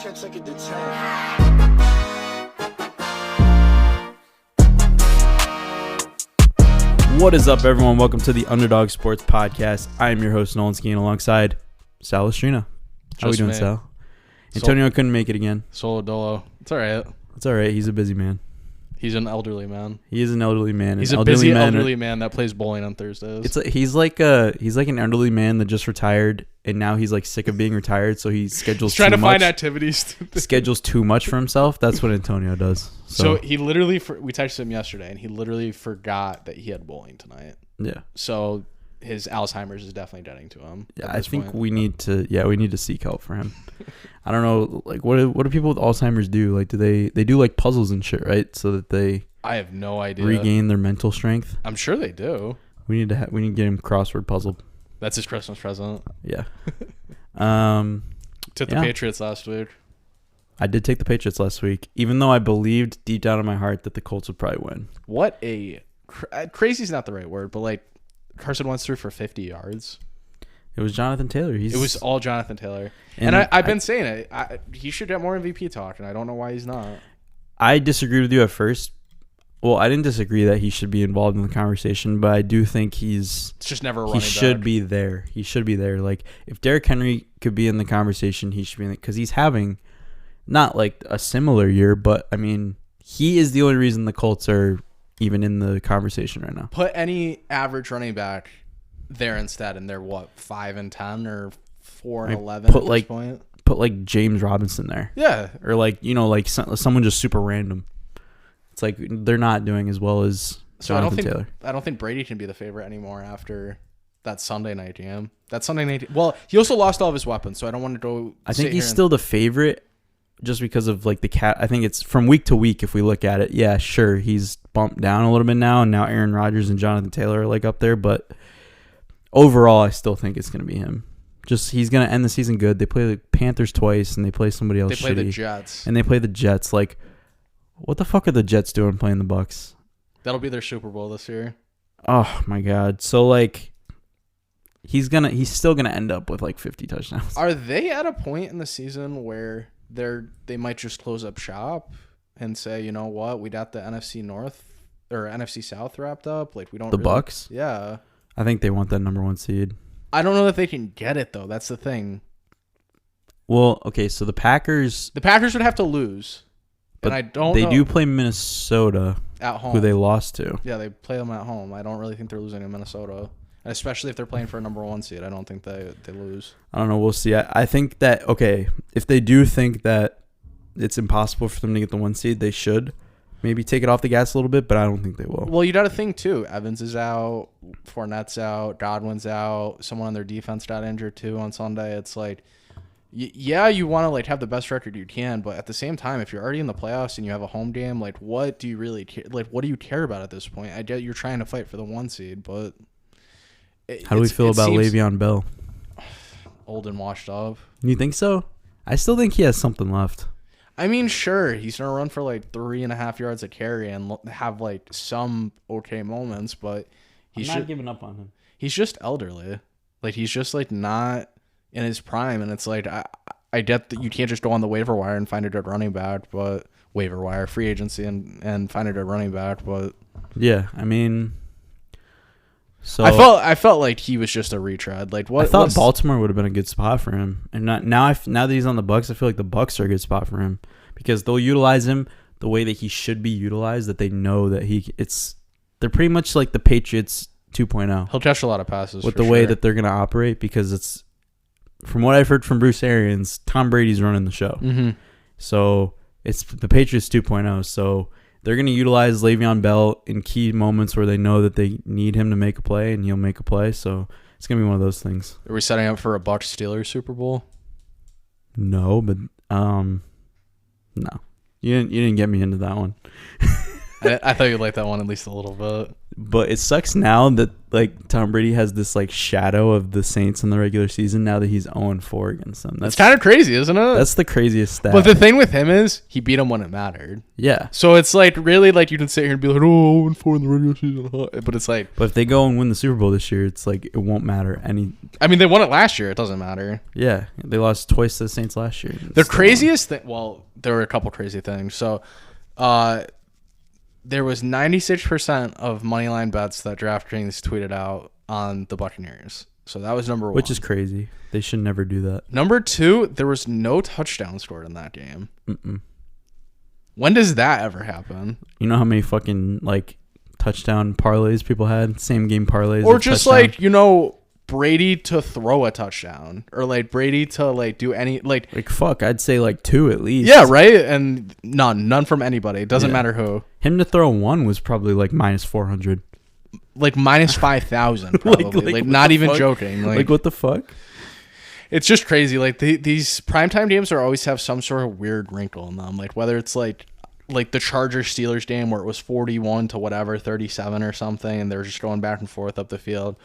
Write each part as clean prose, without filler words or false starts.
can't take it to 10. What is up, everyone? Welcome to the UnderDog Sports Podcast. I am your host, Nolan alongside Sal Estrina. How are we doing, Sal? Antonio couldn't make it again. Solo dolo. It's all right. It's all right. He's a busy man. He's an elderly man. He is an elderly man. He's a busy elderly man that plays bowling on Thursdays. He's like an elderly man that just retired, and now he's like sick of being retired, so he schedules trying too to much. find activities. Schedules too much for himself. That's what Antonio does. So he literally, we texted him yesterday, and he literally forgot that he had bowling tonight. Yeah. So his Alzheimer's is definitely getting to him. Yeah, I think we need to seek help for him. I don't know, like what do people with Alzheimer's do? Like, do they do like puzzles and shit, right? So that they I have no idea. Regain their mental strength. I'm sure they do. We need to get him crossword puzzled. That's his Christmas present. Yeah. Took the Patriots last week. I did take the Patriots last week, even though I believed deep down in my heart that the Colts would probably win. What a crazy is not the right word, but like Carson Wentz threw for 50 yards. It was Jonathan Taylor. It was all Jonathan Taylor. And I've been saying it. He should get more MVP talk, and I don't know why he's not. I disagreed with you at first. Well, I didn't disagree that he should be involved in the conversation, but I do think it's just never a running back. He should be there. He should be there. Like, if Derrick Henry could be in the conversation, he should be in it, because he's having not like a similar year, but I mean, he is the only reason the Colts are even in the conversation right now. Put any average running back there instead, and they're 5-10 or 4-11 at this point. Put like James Robinson there. Yeah. Or like someone just super random. It's like they're not doing as well as Jonathan Taylor. I don't think Brady can be the favorite anymore after that Sunday night game. Well, he also lost all of his weapons, so I don't want to go. I think he's still the favorite just because of like the cat. I think it's from week to week if we look at it. Yeah, sure, he's bumped down a little bit now, and now Aaron Rodgers and Jonathan Taylor are like up there, but overall, I still think it's going to be him. Just he's going to end the season good. They play the Panthers twice, and they play somebody else. They play the Jets, and they play the Jets. Like, what the fuck are the Jets doing playing the Bucks? That'll be their Super Bowl this year. Oh my God! So like, he's still gonna end up with like 50 touchdowns. Are they at a point in the season where they might just close up shop and say, you know what, we got the NFC North or NFC South wrapped up? Like, we don't. Bucks? Yeah. I think they want that number 1 seed. I don't know if they can get it though. That's the thing. Well, okay, so the Packers would have to lose. But and I don't they know. do play Minnesota at home, who they lost to. Yeah, they play them at home. I don't really think they're losing in Minnesota, especially if they're playing for a number 1 seed. I don't think they lose. I don't know. We'll see. I think that, okay, if they do think that it's impossible for them to get the 1 seed, they should maybe take it off the gas a little bit, but I don't think they will. Well, you got to think too. Evans is out, Fournette's out, Godwin's out. Someone on their defense got injured too on Sunday. It's like, yeah, you want to like have the best record you can, but at the same time, if you're already in the playoffs and you have a home game, like what do you really care? Like, what do you care about at this point? I get you're trying to fight for the 1 seed, but how do we feel about Le'Veon Bell? Old and washed up. You think so? I still think he has something left. I mean, sure, he's gonna run for like 3.5 yards a carry and have like some okay moments, but I'm not giving up on him. He's just elderly. Like, he's just like not in his prime, and it's like I get that you can't just go on the waiver wire and find a good running back, but waiver wire, free agency, and find a good running back, but yeah, I mean, so I felt like he was just a retread. Like, what? I thought Baltimore would have been a good spot for him, and now that he's on the Bucks, I feel like the Bucks are a good spot for him because they'll utilize him the way that he should be utilized. That they know that they're pretty much like the Patriots 2.0. He'll catch a lot of passes with the way that they're gonna operate, because it's, from what I've heard from Bruce Arians, Tom Brady's running the show. Mm-hmm. So it's the Patriots 2.0. So they're going to utilize Le'Veon Bell in key moments where they know that they need him to make a play, and he'll make a play. So it's going to be one of those things. Are we setting up for a Bucs Steelers Super Bowl? No, but no. You didn't get me into that one. I thought you'd like that one at least a little bit. But it sucks now that like Tom Brady has this like shadow of the Saints in the regular season now that he's 0-4 against them. That's kind of crazy, isn't it? That's the craziest stat. But the thing with him is he beat him when it mattered. Yeah. So it's like really like you can sit here and be like, oh, 0-4 in the regular season. But it's like. But if they go and win the Super Bowl this year, it's like it won't matter any. I mean, they won it last year. It doesn't matter. Yeah. They lost twice to the Saints last year. The craziest thing. Well, there were a couple crazy things. So, there was 96% of moneyline bets that DraftKings tweeted out on the Buccaneers. So that was number one. Which is crazy. They should never do that. Number two, there was no touchdown scored in that game. Mm-mm. When does that ever happen? You know how many fucking like touchdown parlays people had? Same game parlays. Or just touchdown? like, you know, Brady to throw a touchdown. Or like Brady to like do any like fuck, I'd say like 2 at least. Yeah, right? And none from anybody. It doesn't matter who. Him to throw 1 was probably like minus 400. Like minus 5,000 probably. like not even joking. Like what the fuck? It's just crazy. Like these primetime games are always have some sort of weird wrinkle in them. Like whether it's like the Chargers Steelers game where it was 41 to whatever 37 or something, and they're just going back and forth up the field,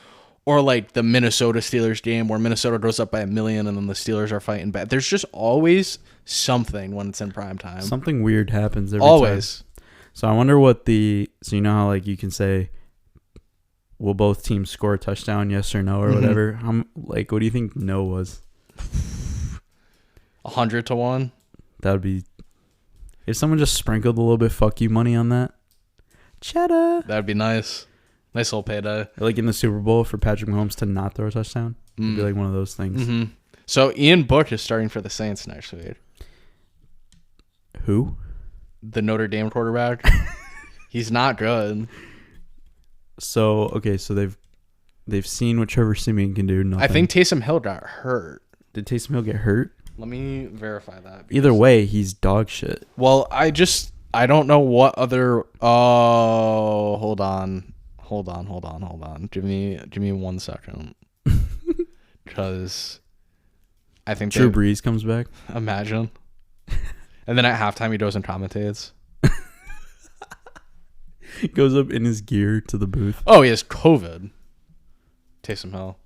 or like the Minnesota Steelers game where Minnesota goes up by 1 million and then the Steelers are fighting back. There's just always something when it's in primetime. Something weird happens every always. time. So I wonder what so you know how like you can say, will both teams score a touchdown, yes or no, or whatever? Like, what do you think no was? 100-1. That would be if someone just sprinkled a little bit fuck you money on that. Cheddar. That'd be nice. Nice little payday. Like in the Super Bowl for Patrick Mahomes to not throw a touchdown. It'd be like one of those things. Mm-hmm. So Ian Book is starting for the Saints next week. Who? The Notre Dame quarterback. He's not good. So okay, so they've seen what Trevor Siemian can do. Nothing. I think Taysom Hill got hurt. Did Taysom Hill get hurt? Let me verify that. Either way, he's dog shit. Well, I don't know what other. Oh, hold on. Give me 1 second. Because I think Drew Brees comes back. Imagine. And then at halftime he goes and commentates. He goes up in his gear to the booth. Oh, he has COVID. Taysom Hill.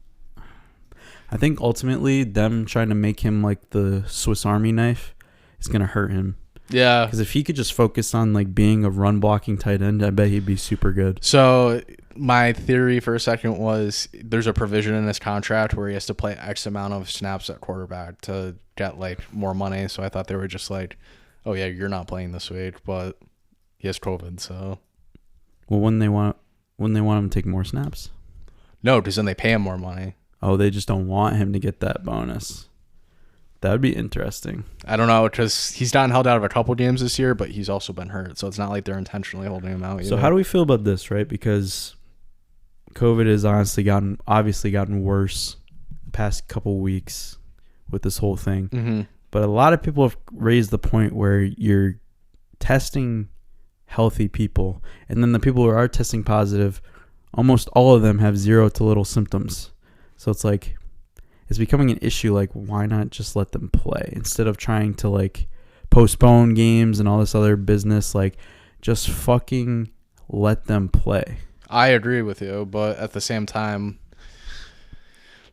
I think ultimately them trying to make him like the Swiss Army knife is going to hurt him. Yeah. Because if he could just focus on like being a run blocking tight end, I bet he'd be super good. So my theory for a second was there's a provision in his contract where he has to play X amount of snaps at quarterback to get like more money. So I thought they were just like, oh yeah, you're not playing this week, but he has COVID. So well, when they want him to take more snaps. No, because then they pay him more money. Oh, they just don't want him to get that bonus. That would be interesting. I don't know, because he's gotten held out of a couple games this year, but he's also been hurt. So it's not like they're intentionally holding him out. So how do we feel about this, right? Because COVID has obviously gotten worse the past couple weeks with this whole thing. Mm-hmm. But a lot of people have raised the point where you're testing healthy people, and then the people who are testing positive, almost all of them have 0 to little symptoms. So it's like, it's becoming an issue. Like, why not just let them play instead of trying to like postpone games and all this other business? Like, just fucking let them play. I agree with you, but at the same time,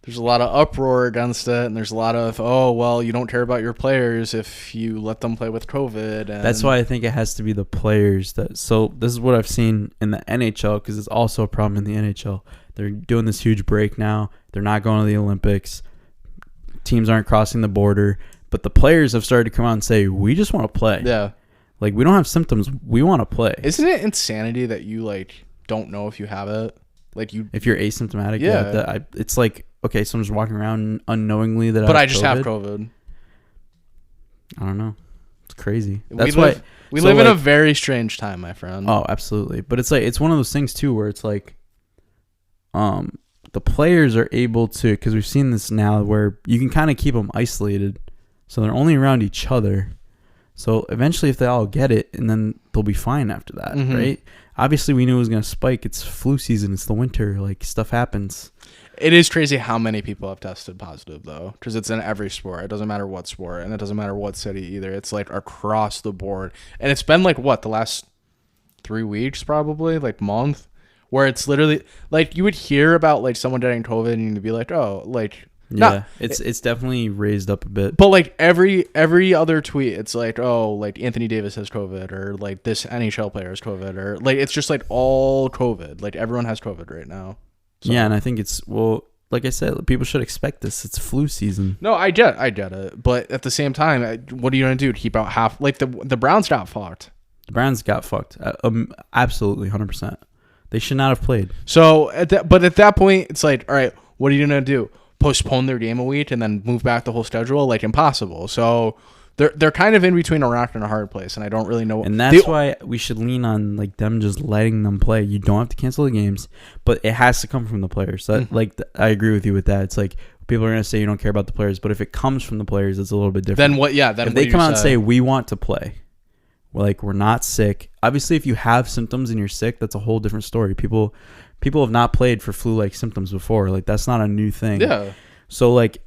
there's a lot of uproar against it, and there's a lot of, oh, well, you don't care about your players if you let them play with COVID. And that's why I think it has to be the players that. So this is what I've seen in the NHL, because it's also a problem in the NHL. They're doing this huge break now. They're not going to the Olympics. Teams aren't crossing the border, but the players have started to come out and say, we just want to play. Yeah. Like, we don't have symptoms. We want to play. Isn't it insanity that you like don't know if you have it? Like if you're asymptomatic, yeah. It's like, okay, so I'm just walking around unknowingly that I just have COVID. I don't know. It's crazy. We live in a very strange time, my friend. Oh, absolutely. But it's like, it's one of those things too where it's like, the players are able to, because we've seen this now where you can kind of keep them isolated, so they're only around each other. So eventually, if they all get it, and then they'll be fine after that, right? Obviously, we knew it was going to spike. It's flu season. It's the winter. Like, stuff happens. It is crazy how many people have tested positive, though, because it's in every sport. It doesn't matter what sport, and it doesn't matter what city either. It's like across the board. And it's been like, what, the last 3 weeks, probably, like month, where it's literally like you would hear about like someone getting COVID and you'd be like, oh, like. Yeah, it's definitely raised up a bit. But like every other tweet, it's like, oh, like Anthony Davis has COVID, or like this NHL player has COVID, or like it's just like all COVID. Like everyone has COVID right now. So. Yeah, and I think it's like I said, people should expect this. It's flu season. No, I get it, but at the same time, what are you gonna do? Keep out half? Like the Browns got fucked. The Browns got fucked. Absolutely, 100%. They should not have played. So but at that point, it's like, all right, what are you gonna do? Postpone their game a week and then move back the whole schedule? Like impossible. So they're kind of in between a rock and a hard place, and I don't really know. And that's why we should lean on like them just letting them play. You don't have to cancel the games, but it has to come from the players. So I agree with you with that. It's like people are gonna say you don't care about the players, but if it comes from the players, it's a little bit different. Then what? Yeah. Then if they come out and say we want to play, we're not sick. Obviously, if you have symptoms and you're sick, that's a whole different story. People have not played for flu-like symptoms before. Like that's not a new thing. Yeah. So like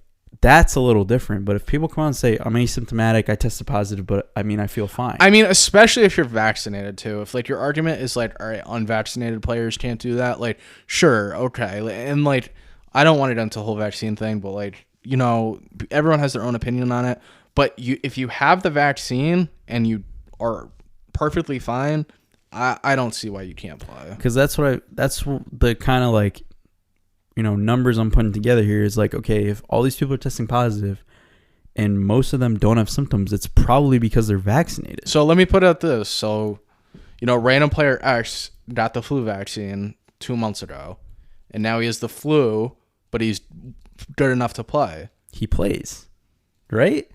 that's a little different. But if people come out and say I'm asymptomatic, I tested positive, but I mean I feel fine. I mean, especially if you're vaccinated too. If like your argument is like, all right, unvaccinated players can't do that. Like, sure, okay, and like I don't want to get into the whole vaccine thing, but like everyone has their own opinion on it. But if you have the vaccine and you are perfectly fine, I don't see why you can't play. Because that's the kind of like, numbers I'm putting together here is like, okay, if all these people are testing positive and most of them don't have symptoms, it's probably because they're vaccinated. So let me put out this. So, random player X got the flu vaccine 2 months ago, and now he has the flu, but he's good enough to play. He plays, right?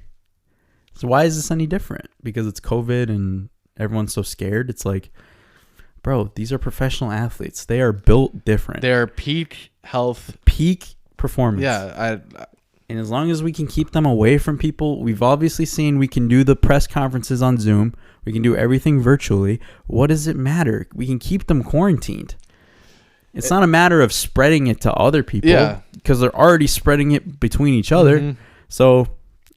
So why is this any different? Because it's COVID and everyone's so scared. It's like, bro, these are professional athletes. They are built different. They're peak health, peak performance. Yeah. And as long as we can keep them away from people, we've obviously seen we can do the press conferences on Zoom. We can do everything virtually. What does it matter? We can keep them quarantined. It's not a matter of spreading it to other people because they're already spreading it between each other. Mm-hmm. So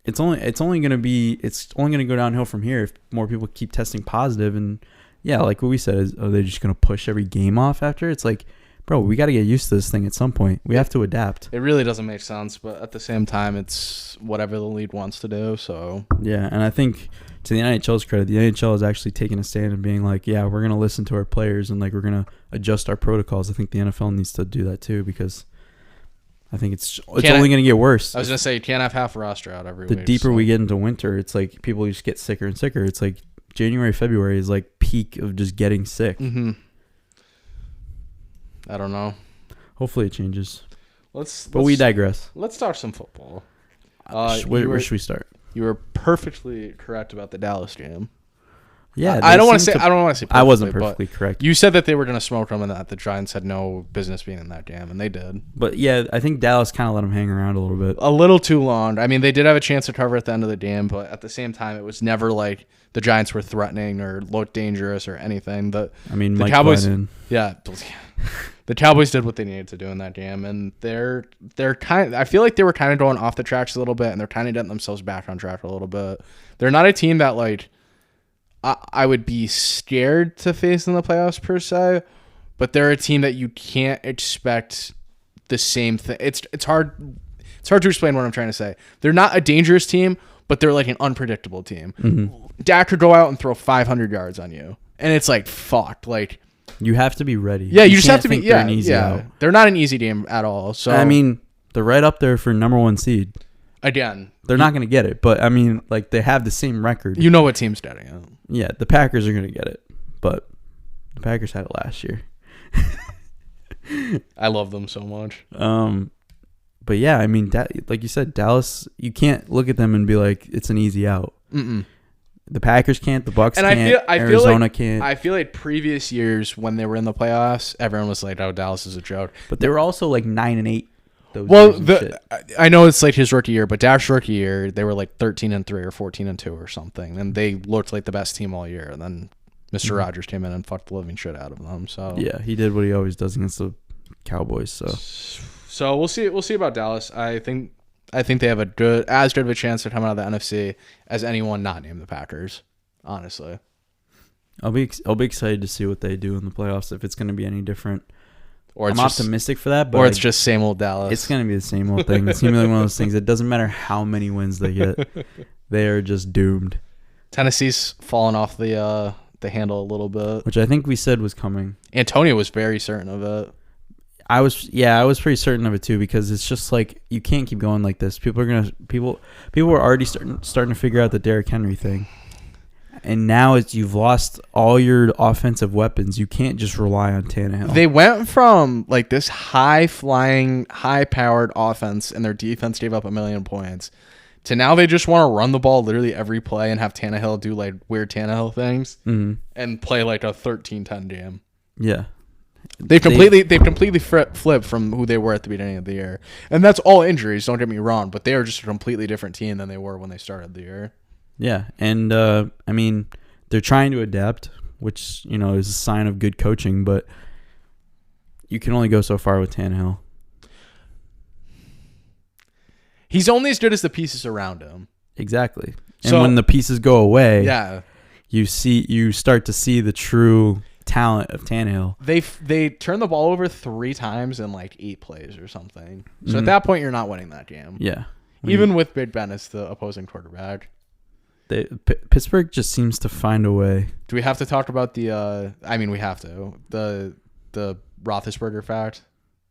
it's only going to go downhill from here if more people keep testing positive. And yeah, like what we said, are they just going to push every game off after? It's like, bro, we got to get used to this thing at some point. We have to adapt. It really doesn't make sense, but at the same time, it's whatever the league wants to do. So yeah, and I think to the NHL's credit, the NHL is actually taking a stand and being like, yeah, we're going to listen to our players and like we're going to adjust our protocols. I think the NFL needs to do that too because I think it's only going to get worse. I was going to say, you can't have half a roster out every week. The deeper we get into winter, it's like people just get sicker and sicker. It's like January, February is like peak of just getting sick. Mm-hmm. I don't know. Hopefully it changes. But we digress. Let's talk some football. Where should we start? You were perfectly correct about the Dallas game. Yeah, I don't want to say. I don't want to say. I wasn't perfectly correct. You said that they were going to smoke them, and that the Giants had no business being in that game, and they did. But yeah, I think Dallas kind of let them hang around a little bit. A little too long. I mean, they did have a chance to cover at the end of the game, but at the same time, it was never like the Giants were threatening or looked dangerous or anything. The Cowboys. Yeah, the Cowboys did what they needed to do in that game, and they're kind. I feel like they were kind of going off the tracks a little bit, and they're kind of getting themselves back on track a little bit. They're not a team that like. I would be scared to face in the playoffs per se, but they're a team that you can't expect the same thing. It's hard to explain what I'm trying to say. They're not a dangerous team, but they're like an unpredictable team. Mm-hmm. Dak could go out and throw 500 yards on you, and it's like fuck. Like you have to be ready. Yeah, you just have to be. Yeah. They're not an easy game at all. So I mean, they're right up there for number 1 seed. Again, they're not going to get it, but I mean, like they have the same record. You know what team's getting it. Yeah, the Packers are going to get it, but the Packers had it last year. I love them so much. But yeah, I mean, like you said, Dallas, you can't look at them and be like it's an easy out. Mm-mm. The Packers can't, the Bucs can't, Arizona can't. I feel like previous years when they were in the playoffs, everyone was like, "Oh, Dallas is a joke." But they were also like 9-8. I know it's like his rookie year, but Dak's rookie year, they were like 13-3 or 14-2 or something, and they looked like the best team all year. And then Mr. Rogers came in and fucked the living shit out of them. So yeah, he did what he always does against the Cowboys. So we'll see. We'll see about Dallas. I think they have as good of a chance to come out of the NFC as anyone not named the Packers. Honestly, I'll be excited to see what they do in the playoffs if it's going to be any different. Or it's I'm just, optimistic for that, but or it's just same old Dallas. it's gonna be the same old thing. It's gonna be like one of those things. It doesn't matter how many wins they get, they are just doomed. Tennessee's fallen off the handle a little bit. Which I think we said was coming. Antonio was very certain of it. I was pretty certain of it too, because it's just like you can't keep going like this. People were already starting to figure out the Derrick Henry thing. And now you've lost all your offensive weapons. You can't just rely on Tannehill. They went from like this high-flying, high-powered offense, and their defense gave up 1 million points, to now they just want to run the ball literally every play and have Tannehill do like weird Tannehill things and play like a 13-10 game. Yeah. They've completely flipped from who they were at the beginning of the year. And that's all injuries, don't get me wrong, but they are just a completely different team than they were when they started the year. Yeah, and I mean, they're trying to adapt, which, you know, is a sign of good coaching, but you can only go so far with Tannehill. He's only as good as the pieces around him. Exactly. And when the pieces go away, yeah, you start to see the true talent of Tannehill. They turn the ball over 3 times in like 8 plays or something. So at that point, you're not winning that game. Yeah. Even with Big Ben as the opposing quarterback. Pittsburgh just seems to find a way. Do we have to talk about the we have to. The Roethlisberger fact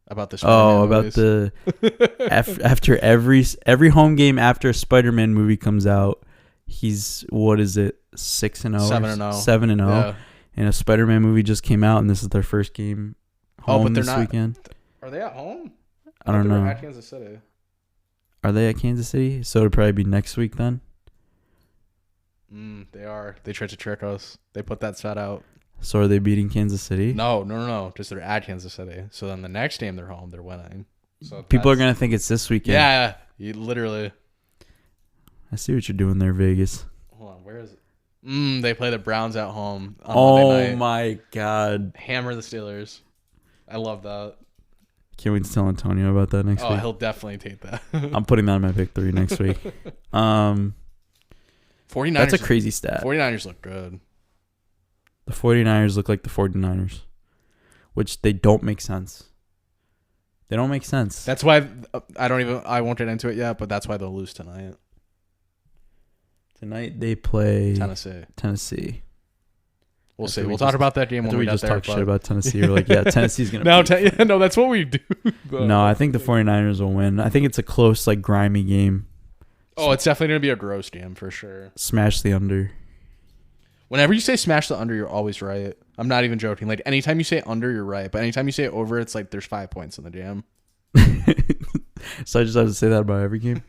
about the Spider-Man movies? After every home game after a Spider-Man movie comes out, he's 6-0, 7-0. Yeah. And a Spider-Man movie just came out, and this is their first game home this weekend. Are they at home? I don't know. They're at Kansas City. Are they at Kansas City? So it'll probably be next week then. They are. They tried to trick us. They put that set out. So are they beating Kansas City? No. Just they're at Kansas City. So then the next game they're home, they're winning. So people are gonna think it's this weekend. Yeah, literally. I see what you're doing there, Vegas. Hold on, where is it? They play the Browns at home on Oh Monday night. my God! Hammer the Steelers. I love that. Can't wait to tell Antonio about that next week. Oh, he'll definitely take that. I'm putting that in my pick 3 next week. 49ers. That's a crazy stat. 49ers look good. The 49ers look like the 49ers, which they don't make sense. They don't make sense. That's why I won't get into it yet, but that's why they'll lose tonight. Tonight they play Tennessee. We'll see. We We'll talk about that game when we just get there. talk shit about Tennessee. We're like, yeah, Tennessee's going to No, that's what we do. No, I think the 49ers will win. I think it's a close, like, grimy game. Oh, it's definitely going to be a gross game for sure. Smash the under. Whenever you say smash the under, you're always right. I'm not even joking. Like, anytime you say under, you're right. But anytime you say over, it's like there's 5 points in the jam. So I just have to say that about every game?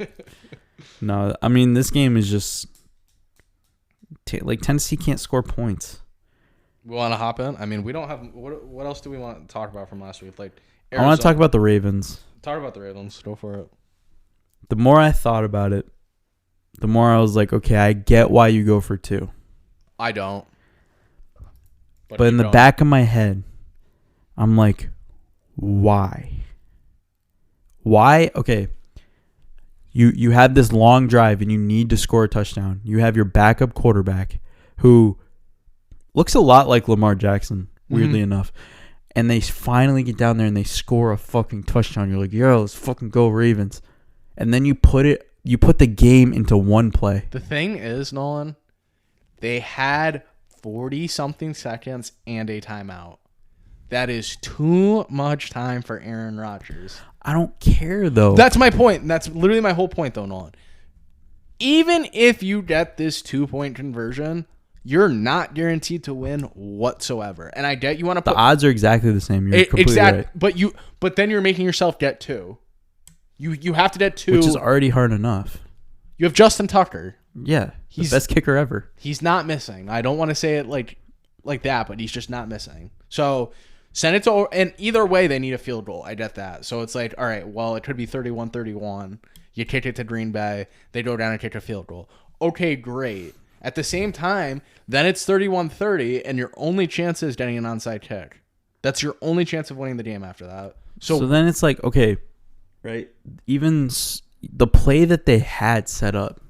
No, I mean, this game is just... Tennessee can't score points. We want to hop in? I mean, we don't have... What else do we want to talk about from last week? Like, Arizona. I want to talk about the Ravens. Talk about the Ravens. Go for it. The more I thought about it, the more I was like, okay, I get why you go for 2. I don't. But in the back of my head, I'm like, why? Why? Okay. You have this long drive and you need to score a touchdown. You have your backup quarterback who looks a lot like Lamar Jackson, weirdly enough. And they finally get down there and they score a fucking touchdown. You're like, yo, let's fucking go Ravens. And then you put the game into one play. The thing is, Nolan, they had 40-something seconds and a timeout. That is too much time for Aaron Rodgers. I don't care, though. That's my point. That's literally my whole point, though, Nolan. Even if you get this 2-point conversion, you're not guaranteed to win whatsoever. And I get you want to put... The odds are exactly the same. You're completely right. But then you're making yourself get 2. You have to get 2. Which is already hard enough. You have Justin Tucker. Yeah. He's the best kicker ever. He's not missing. I don't want to say it like that, but he's just not missing. So send it to... And either way, they need a field goal. I get that. So it's like, all right, well, it could be 31-31. You kick it to Green Bay. They go down and kick a field goal. Okay, great. At the same time, then it's 31-30, and your only chance is getting an onside kick. That's your only chance of winning the game after that. So then it's like, okay... Right. Even the play that they had set up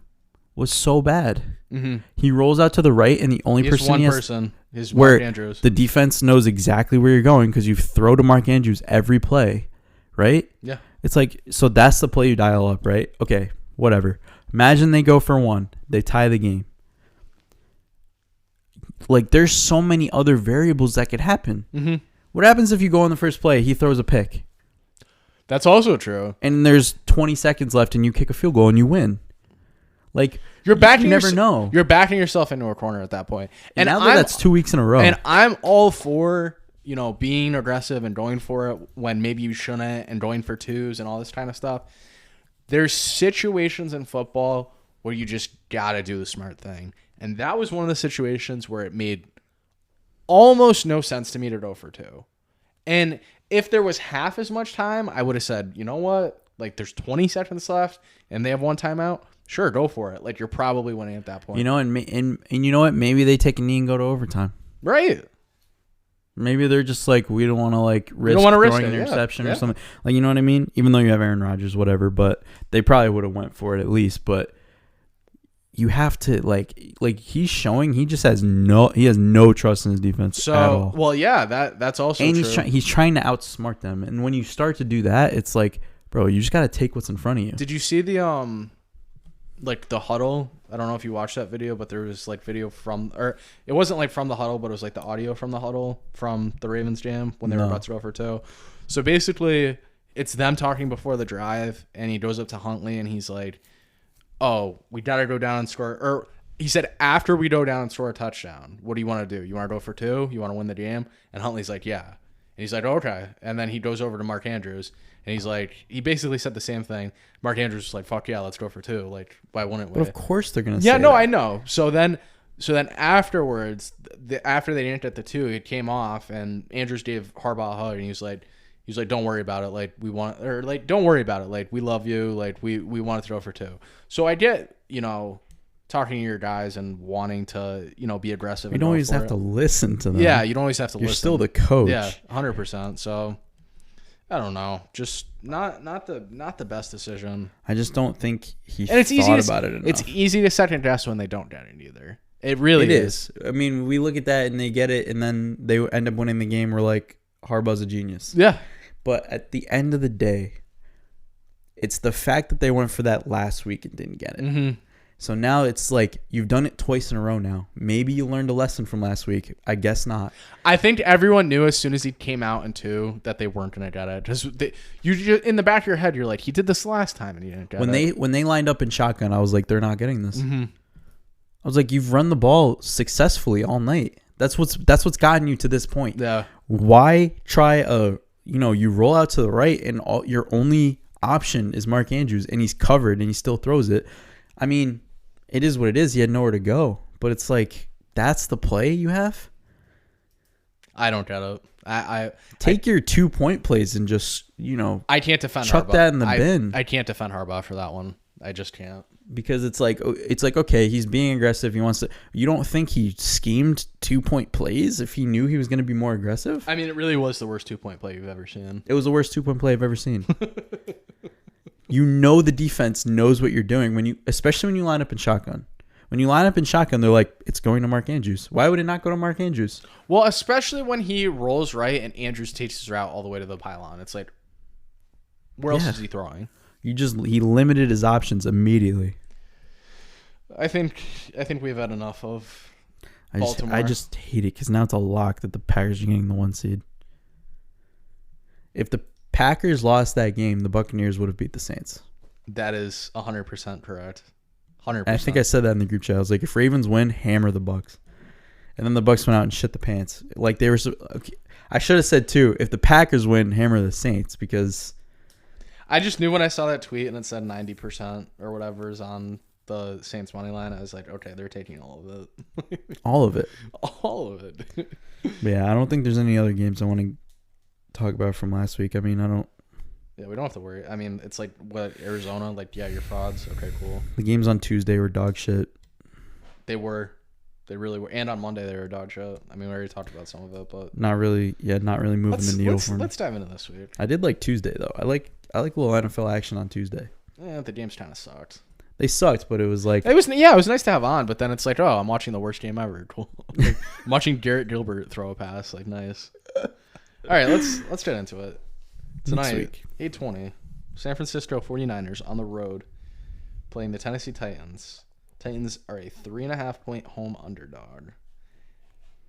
was so bad. Mm-hmm. He rolls out to the right, and the only person His where Mark Andrews. the defense knows exactly where you're going because you throw to Mark Andrews every play, right? Yeah. It's like, so that's the play you dial up, right? Okay, whatever. Imagine they go for one. They tie the game. Like, there's so many other variables that could happen. Mm-hmm. What happens if you go on the first play, he throws a pick, That's also true. and there's 20 seconds left and you kick a field goal and you win? Like, You're backing you never know. You're backing yourself into a corner at that point. And now that that's 2 weeks in a row. And I'm all for, being aggressive and going for it when maybe you shouldn't and going for twos and all this kind of stuff. There's situations in football where you just got to do the smart thing. And that was one of the situations where it made almost no sense to me to go for two. And if there was half as much time, I would have said, you know what? Like, there's 20 seconds left and they have one timeout. Sure, go for it. Like, you're probably winning at that point. And you know what? Maybe they take a knee and go to overtime. Right. Maybe they're just like, we don't want to risk throwing an interception or something. Like, you know what I mean? Even though you have Aaron Rodgers, whatever, but they probably would have went for it at least. But you have to like he's showing he has no trust in his defense at all. Well, yeah, that's also and true. he's trying to outsmart them. And when you start to do that, it's like, bro, you just got to take what's in front of you. Did you see the the huddle? I don't know if you watched that video, but there was video from, or it wasn't from the huddle, but it was the audio from the huddle from the Ravens jam when they were about to go for two. So basically, it's them talking before the drive, and he goes up to Huntley and he's like, "Oh, we gotta go down and score." Or he said, "After we go down and score a touchdown, what do you want to do? You want to go for two? You want to win the game?" And Huntley's like, "Yeah." And he's like, "Okay." And then he goes over to Mark Andrews. And he's like, he basically said the same thing. Mark Andrews was like, "Fuck yeah, let's go for two. Like, why wouldn't we?" But of course they're gonna. Yeah, say no, that. I know. So then afterwards, after they didn't get the two, it came off, and Andrews gave Harbaugh a hug, and he was like, "Don't worry about it. Like, we want, or don't worry about it. Like, we love you. Like, we want to throw for two." So I get, talking to your guys and wanting to, be aggressive. You don't always have to listen to them. Yeah, you don't always have to listen. You're still the coach. Yeah, 100%. So I don't know, just not the best decision. I just don't think he and it's thought about it enough. It's easy to second guess when they don't get it either. It really is. I mean, we look at that and they get it, and then they end up winning the game. We're like, Harbaugh's a genius. Yeah. But at the end of the day, it's the fact that they went for that last week and didn't get it. Mm-hmm. So now it's like, you've done it twice in a row now. Maybe you learned a lesson from last week. I guess not. I think everyone knew as soon as he came out in two that they weren't going to get it. Just in the back of your head, you're like, he did this last time and he didn't get it. When they lined up in shotgun, I was like, they're not getting this. Mm-hmm. I was like, you've run the ball successfully all night. That's what's gotten you to this point. Yeah. Why try you roll out to the right and your only option is Mark Andrews and he's covered and he still throws it. I mean, it is what it is. He had nowhere to go, but it's like, that's the play you have. I don't get it. I take your 2-point plays and just, I can't defend chuck Harbaugh. that in the bin. I can't defend Harbaugh for that one. I just can't. Because it's like, okay, he's being aggressive. He wants to. You don't think he schemed 2-point plays if he knew he was going to be more aggressive? I mean, it really was the worst 2-point play you've ever seen. It was the worst 2-point play I've ever seen. The defense knows what you're doing especially when you line up in shotgun. When you line up in shotgun, they're like, it's going to Mark Andrews. Why would it not go to Mark Andrews? Well, especially when he rolls right and Andrews takes his route all the way to the pylon. It's like, where else is he throwing? He limited his options immediately. I think we've had enough of Baltimore. I just hate it because now it's a lock that the Packers are getting the 1 seed. If the Packers lost that game, the Buccaneers would have beat the Saints. That is 100% correct. 100%. I think I said that in the group chat. I was like, if Ravens win, hammer the Bucs. And then the Bucs went out and shit the pants. Like they were. Okay, I should have said too, if the Packers win, hammer the Saints, because I just knew when I saw that tweet and it said 90% or whatever is on the Saints money line. I was like, okay, they're taking all of it. All of it. All of it. But yeah, I don't think there's any other games I want to talk about from last week. I mean, I don't. Yeah, we don't have to worry. I mean, it's like, what, Arizona? Like, yeah, you're frauds. Okay, cool. The games on Tuesday were dog shit. They were. They really were. And on Monday, they were dog shit. I mean, we already talked about some of it, but not really moving the needle for me. Let's dive into this week. I did like Tuesday, though. I like a little NFL action on Tuesday. Yeah, the games kind of sucked. They sucked, but it was like It was nice to have on, but then it's like, oh, I'm watching the worst game ever. Cool. I'm watching Garrett Gilbert throw a pass. Like, nice. All right, let's get into it. Tonight, 8:20, San Francisco 49ers on the road playing the Tennessee Titans. Titans are a 3.5-point home underdog.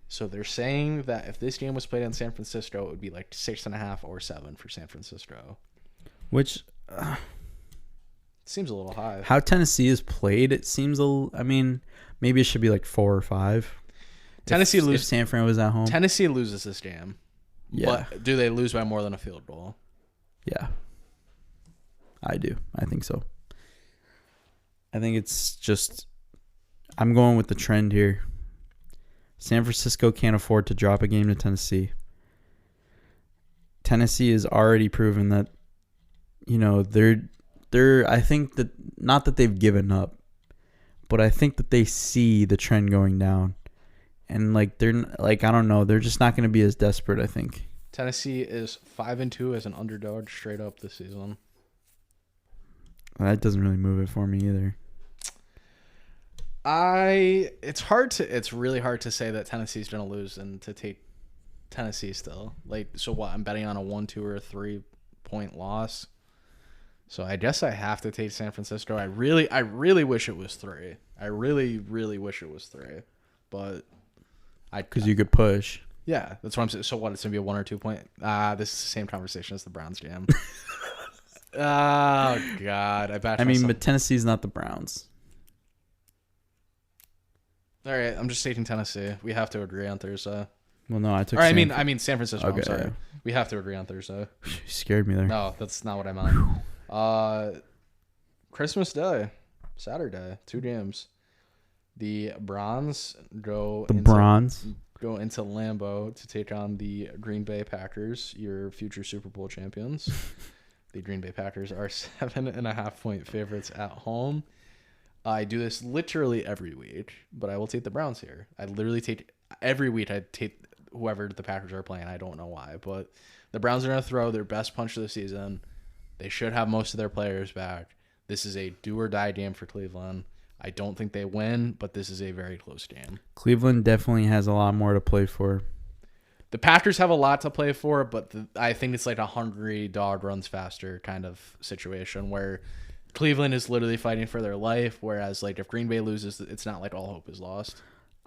So they're saying that if this game was played in San Francisco, it would be like 6.5 or 7 for San Francisco. Which seems a little high. How Tennessee is played, it seems I mean, maybe it should be like 4 or 5. Tennessee loses. If San Fran was at home. Tennessee loses this game. Yeah. But do they lose by more than a field goal? Yeah. I do. I think so. I think it's just I'm going with the trend here. San Francisco can't afford to drop a game to Tennessee. Tennessee has already proven that, they're I think that not that they've given up, but I think that they see the trend going down. And they're I don't know, they're just not going to be as desperate, I think. Tennessee is 5-2 as an underdog straight up this season. That doesn't really move it for me either. It's really hard to say that Tennessee's going to lose and to take Tennessee still. So what? I'm betting on a 1, 2, or 3-point loss. So I guess I have to take San Francisco. I really wish it was 3. I really, really wish it was 3. But because you could push. Yeah, that's what I'm saying. So what? It's going to be a 1 or 2 point. This is the same conversation as the Browns game. Oh God, but Tennessee's not the Browns. All right, I'm just taking Tennessee. We have to agree on Thursday. Well, no, I took. I mean San Francisco. Okay, I'm sorry. yeah. We have to agree on Thursday. You scared me there. No, that's not what I meant. Christmas Day, Saturday, 2 games. The Browns go into Lambeau to take on the Green Bay Packers, your future Super Bowl champions. The Green Bay Packers are 7.5-point favorites at home. I do this literally every week, but I will take the Browns here. I literally take every week. I take whoever the Packers are playing. I don't know why, but the Browns are going to throw their best punch of the season. They should have most of their players back. This is a do or die game for Cleveland. I don't think they win, but this is a very close game. Cleveland definitely has a lot more to play for. The Packers have a lot to play for, but I think it's like a hungry dog runs faster kind of situation where Cleveland is literally fighting for their life, whereas if Green Bay loses, it's not like all hope is lost.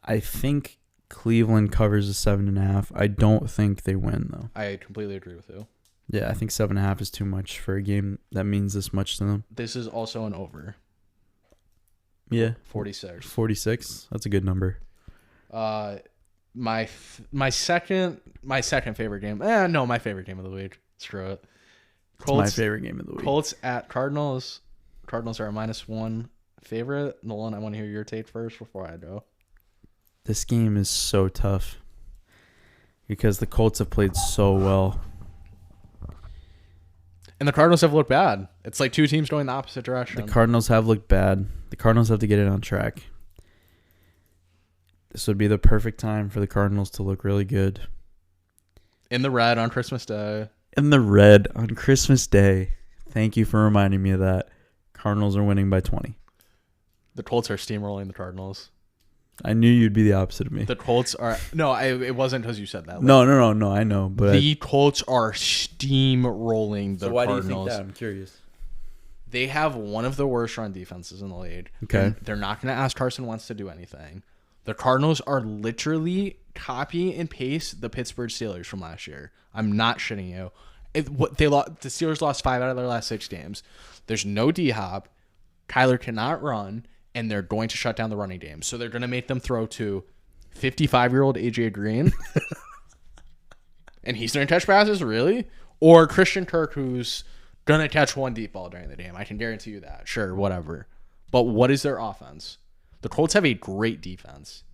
I think Cleveland covers a 7.5. I don't think they win, though. I completely agree with you. Yeah, I think 7.5 is too much for a game that means this much to them. This is also an over. Yeah. 46. 46. That's a good number. My second favorite game. My favorite game of the week. Screw it. Colts, it's my favorite game of the week. Colts at Cardinals. Cardinals are a -1 favorite. Nolan, I want to hear your take first before I go. This game is so tough because the Colts have played so well. And the Cardinals have looked bad. It's like two teams going the opposite direction. The Cardinals have looked bad. The Cardinals have to get it on track. This would be the perfect time for the Cardinals to look really good. In the red on Christmas Day. In the red on Christmas Day. Thank you for reminding me of that. Cardinals are winning by 20. The Colts are steamrolling the Cardinals. I knew you'd be the opposite of me. The Colts are... No, it wasn't because you said that. No, I know. But the Colts are steamrolling the Cardinals. So why do you think that? I'm curious. They have one of the worst run defenses in the league. Okay. They're not going to ask Carson Wentz to do anything. The Cardinals are literally copy and paste the Pittsburgh Steelers from last year. I'm not shitting you. The Steelers lost 5 out of their last 6 games. There's no D-Hop. Kyler cannot run, and they're going to shut down the running game. So they're going to make them throw to 55-year-old AJ Green. And he's going to catch passes, really? Or Christian Kirk, who's going to catch one deep ball during the game. I can guarantee you that. Sure, whatever. But what is their offense? The Colts have a great defense.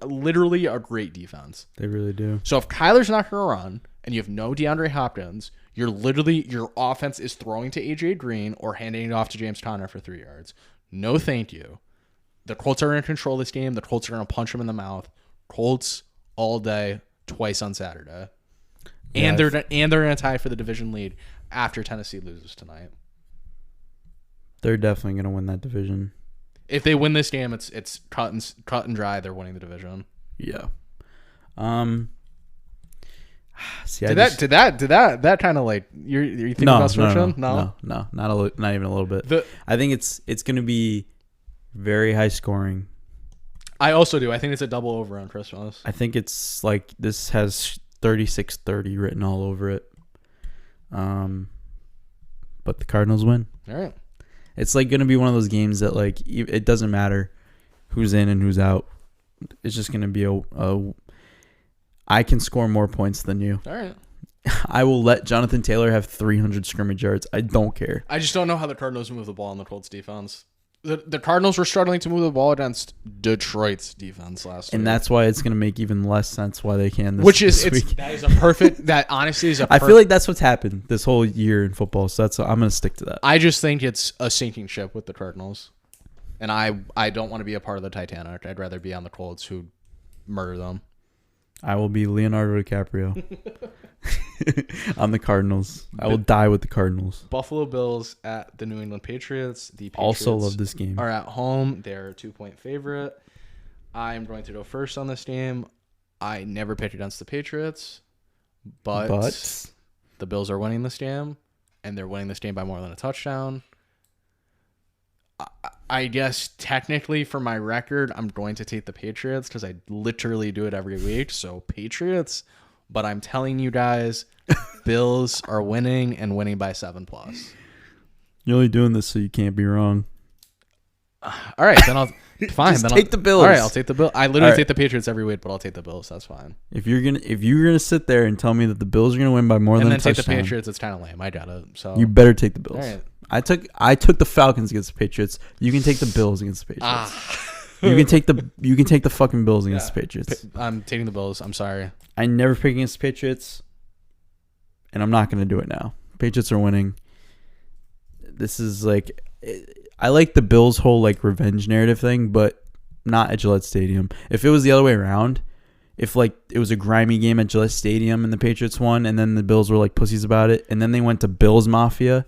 Literally a great defense. They really do. So if Kyler's not going to run and you have no DeAndre Hopkins, your offense is throwing to AJ Green or handing it off to James Conner for 3 yards. No, thank you. The Colts are going to control this game. The Colts are going to punch him in the mouth. Colts all day, twice on Saturday. Yeah, and they're going to tie for the division lead after Tennessee loses tonight. They're definitely gonna win that division. If they win this game, it's cut and dry. They're winning the division. Yeah. See, Did that kind of like you're thinking about switching? No, not even a little bit. I think it's gonna be very high scoring. I also do. I think it's a double over on Christmas. I think it's like this has 36-30 written all over it. But the Cardinals win. All right. It's like gonna be one of those games that like it doesn't matter who's in and who's out. It's just gonna be a I can score more points than you. All right. I will let Jonathan Taylor have 300 scrimmage yards. I don't care. I just don't know how the Cardinals move the ball on the Colts defense. The Cardinals were struggling to move the ball against Detroit's defense last week. And that's why it's going to make even less sense why they can this week. That is a perfect, that honestly is a perfect. I feel like that's what's happened this whole year in football. So I'm going to stick to that. I just think it's a sinking ship with the Cardinals. And I don't want to be a part of the Titanic. I'd rather be on the Colts who murder them. I will be Leonardo DiCaprio on the Cardinals. I will die with the Cardinals. Buffalo Bills at the New England Patriots. The Patriots also love this game. Are at home. They're a 2-point favorite. I am going to go first on this game. I never picked against the Patriots, but the Bills are winning this game, and they're winning this game by more than a touchdown. I guess technically for my record, I'm going to take the Patriots because I literally do it every week. So Patriots, but I'm telling you guys, Bills are winning and winning by 7+. You're only doing this so you can't be wrong. All right, then I'll fine. Just then take the Bills. All right, I'll take the Bills. I literally take the Patriots every week, but I'll take the Bills. That's fine. If you're gonna sit there and tell me that the Bills are gonna win by more than a touchdown, and then take the Patriots, it's kind of lame. I got it. So you better take the Bills. All right. I took the Falcons against the Patriots. You can take the Bills against the Patriots. You can take the fucking Bills against the Patriots. I'm taking the Bills. I'm sorry. I never pick against the Patriots, and I'm not gonna do it now. Patriots are winning. This is like, I like the Bills' whole like revenge narrative thing, but not at Gillette Stadium. If it was the other way around, if like it was a grimy game at Gillette Stadium and the Patriots won, and then the Bills were like pussies about it, and then they went to Bills Mafia,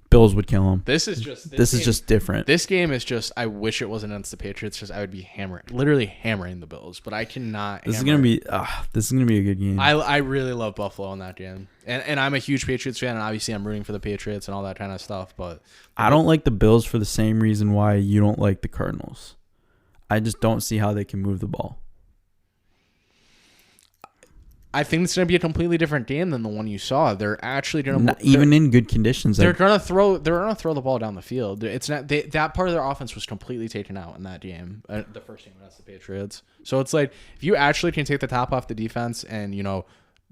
Bills would kill them. This is just different. This game is just, I wish it wasn't against the Patriots because I would be literally hammering the Bills, but I cannot. This is gonna be a good game. I really love Buffalo in that game, and I'm a huge Patriots fan, and obviously I'm rooting for the Patriots and all that kind of stuff. But I don't like the Bills for the same reason why you don't like the Cardinals. I just don't see how they can move the ball. I think it's going to be a completely different game than the one you saw. They're actually going to even in good conditions. They're going to throw the ball down the field. It's not that part of their offense was completely taken out in that game. The first game against the Patriots. So it's like if you actually can take the top off the defense and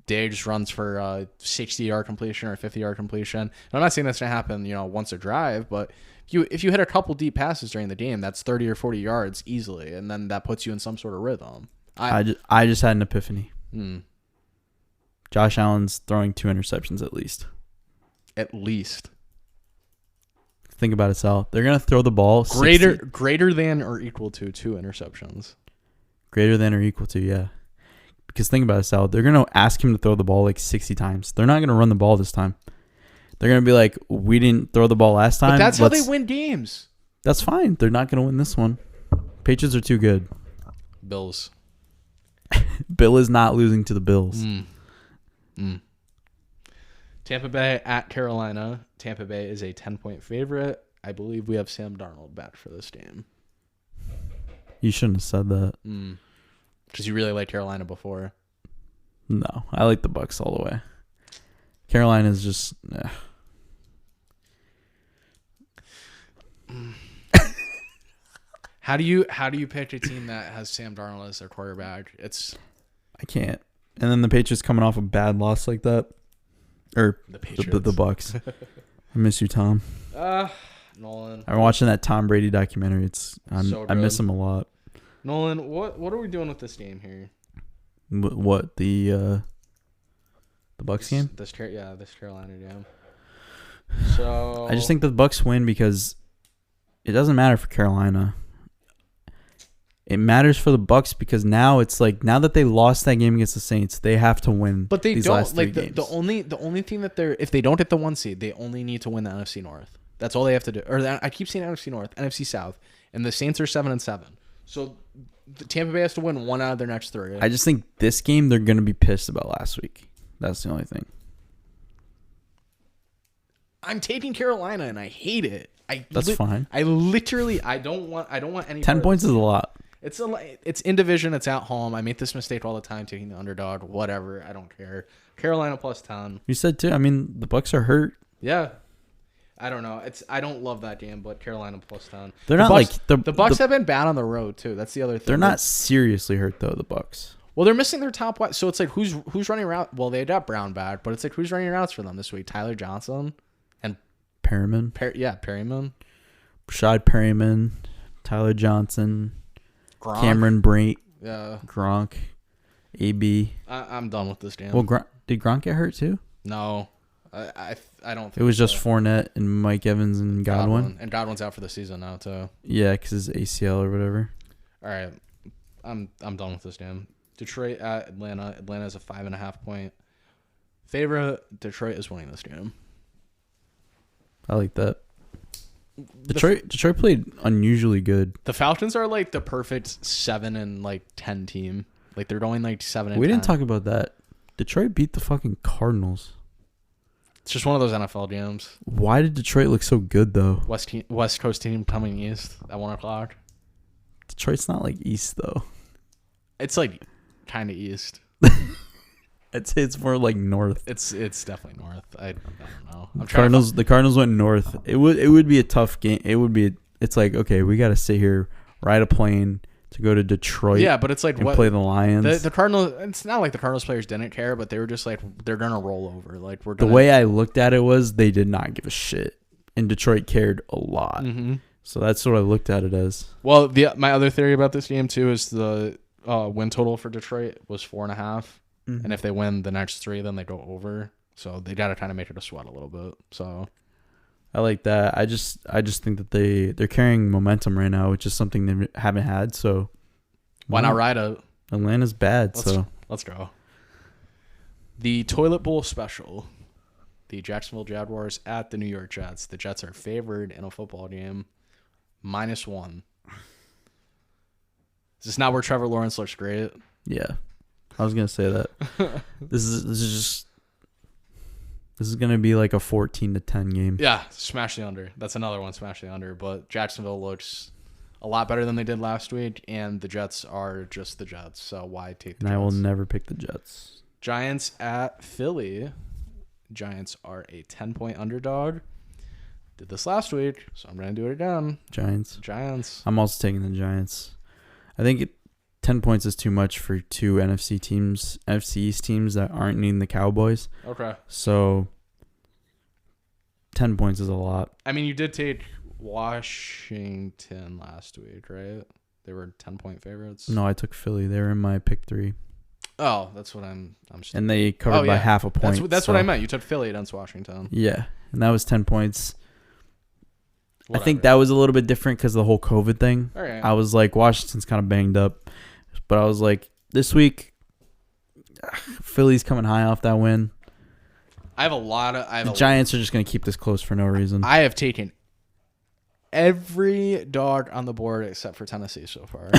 Diggs runs for a 60-yard completion or a 50-yard completion. And I'm not saying that's going to happen once a drive, but if you hit a couple deep passes during the game, that's 30 or 40 yards easily, and then that puts you in some sort of rhythm. I just had an epiphany. Josh Allen's throwing 2 interceptions at least. At least. Think about it, Sal. They're going to throw the ball greater than or equal to 2 interceptions. Greater than or equal to, yeah. Because think about it, Sal. They're going to ask him to throw the ball like 60 times. They're not going to run the ball this time. They're going to be like, we didn't throw the ball last time. But that's how they win games. That's fine. They're not going to win this one. Patriots are too good. Bills. Bill is not losing to the Bills. Tampa Bay at Carolina. Tampa Bay is a 10-point favorite. I believe we have Sam Darnold back for this game. You shouldn't have said that. Because you really liked Carolina before. No, I like the Bucks all the way. Carolina is just... How do you pick a team that has Sam Darnold as their quarterback? I can't. And then the Patriots coming off a bad loss like that. Or the Bucks. I miss you, Tom. Nolan. I'm watching that Tom Brady documentary. I miss him a lot. Nolan, what are we doing with this game here? What, the Bucks game? This Carolina game. So I just think the Bucks win because it doesn't matter for Carolina. It matters for the Bucks because now it's like now that they lost that game against the Saints, they have to win. But they these don't last 3 like games. the only thing that if they don't hit the 1 seed, they only need to win the NFC North. That's all they have to do. Or I keep saying NFC North, NFC South, and the Saints are 7-7. So the Tampa Bay has to win 1 out of their next 3. I just think this game they're gonna be pissed about last week. That's the only thing. I'm taking Carolina, and I hate it. That's fine. I don't want any. 10 points is a lot. It's in division. It's at home. I make this mistake all the time, taking the underdog. Whatever. I don't care. Carolina plus 10. You said too. I mean, the Bucks are hurt. Yeah. I don't know. I don't love that game, but Carolina plus 10. They're not Bucks, like the Bucks have been bad on the road too. That's the other thing. They're not seriously hurt though. The Bucks. Well, they're missing their top wide. So it's like who's running route? Well, they got Brown back, but it's like who's running routes for them this week? Tyler Johnson and Perriman. Perryman. Rashad Perryman, Tyler Johnson, Gronk. Cameron Brate, Yeah. Gronk, AB. I'm done with this game. Well, did Gronk get hurt too? No. I don't think It was just so. Fournette and Mike Evans and Godwin. And Godwin's out for the season now too. Yeah, because his ACL or whatever. All right. I'm done with this game. Detroit at Atlanta. Atlanta's a 5.5 point favorite. Detroit is winning this game. I like that. Detroit played unusually good. The Falcons are like the perfect 7-10 team. Like they're going like 7-10. We didn't talk about that. Detroit beat the fucking Cardinals. It's just one of those NFL games. Why did Detroit look so good though? West Coast team coming east at 1:00. Detroit's not like east though. It's like kind of east. I'd say it's more like north. It's definitely north. I don't know. The Cardinals went north. It would be a tough game. It's like, okay, we got to sit here, ride a plane to go to Detroit. Yeah, but it's like and play the Lions. The Cardinals. It's not like the Cardinals players didn't care, but they were just like they're gonna roll over. Like the way I looked at it was they did not give a shit, and Detroit cared a lot. Mm-hmm. So that's what I looked at it as. Well, my other theory about this game too is the win total for Detroit was 4.5. And if they win the next 3, then they go over. So they got to kind of make it a sweat a little bit. So I like that. I just think that they're carrying momentum right now, which is something they haven't had. So why not ride it? Atlanta's bad. Let's go. The Toilet Bowl special. The Jacksonville Jaguars at the New York Jets. The Jets are favored in a football game, -1. Is this not where Trevor Lawrence looks great? Yeah. I was gonna say that. This is gonna be like a 14-10 game. Yeah, smash the under. That's another one, smash the under. But Jacksonville looks a lot better than they did last week, and the Jets are just the Jets. So why take the Jets? I will never pick the Jets. Giants at Philly. Giants are a 10-point underdog. Did this last week, so I'm gonna do it again. Giants. I'm also taking the Giants. I think 10 points is too much for 2 NFC East teams that aren't needing the Cowboys. Okay. So 10 points is a lot. I mean, you did take Washington last week, right? They were 10-point favorites. No, I took Philly. They were in my pick 3. Oh, that's what I'm and they covered by half a point. That's what I meant. You took Philly against Washington. Yeah, and that was 10 points. Whatever. I think that was a little bit different because of the whole COVID thing. All right. I was like, Washington's kind of banged up. But I was like, this week, Philly's coming high off that win. The Giants are just going to keep this close for no reason. I have taken every dog on the board except for Tennessee so far.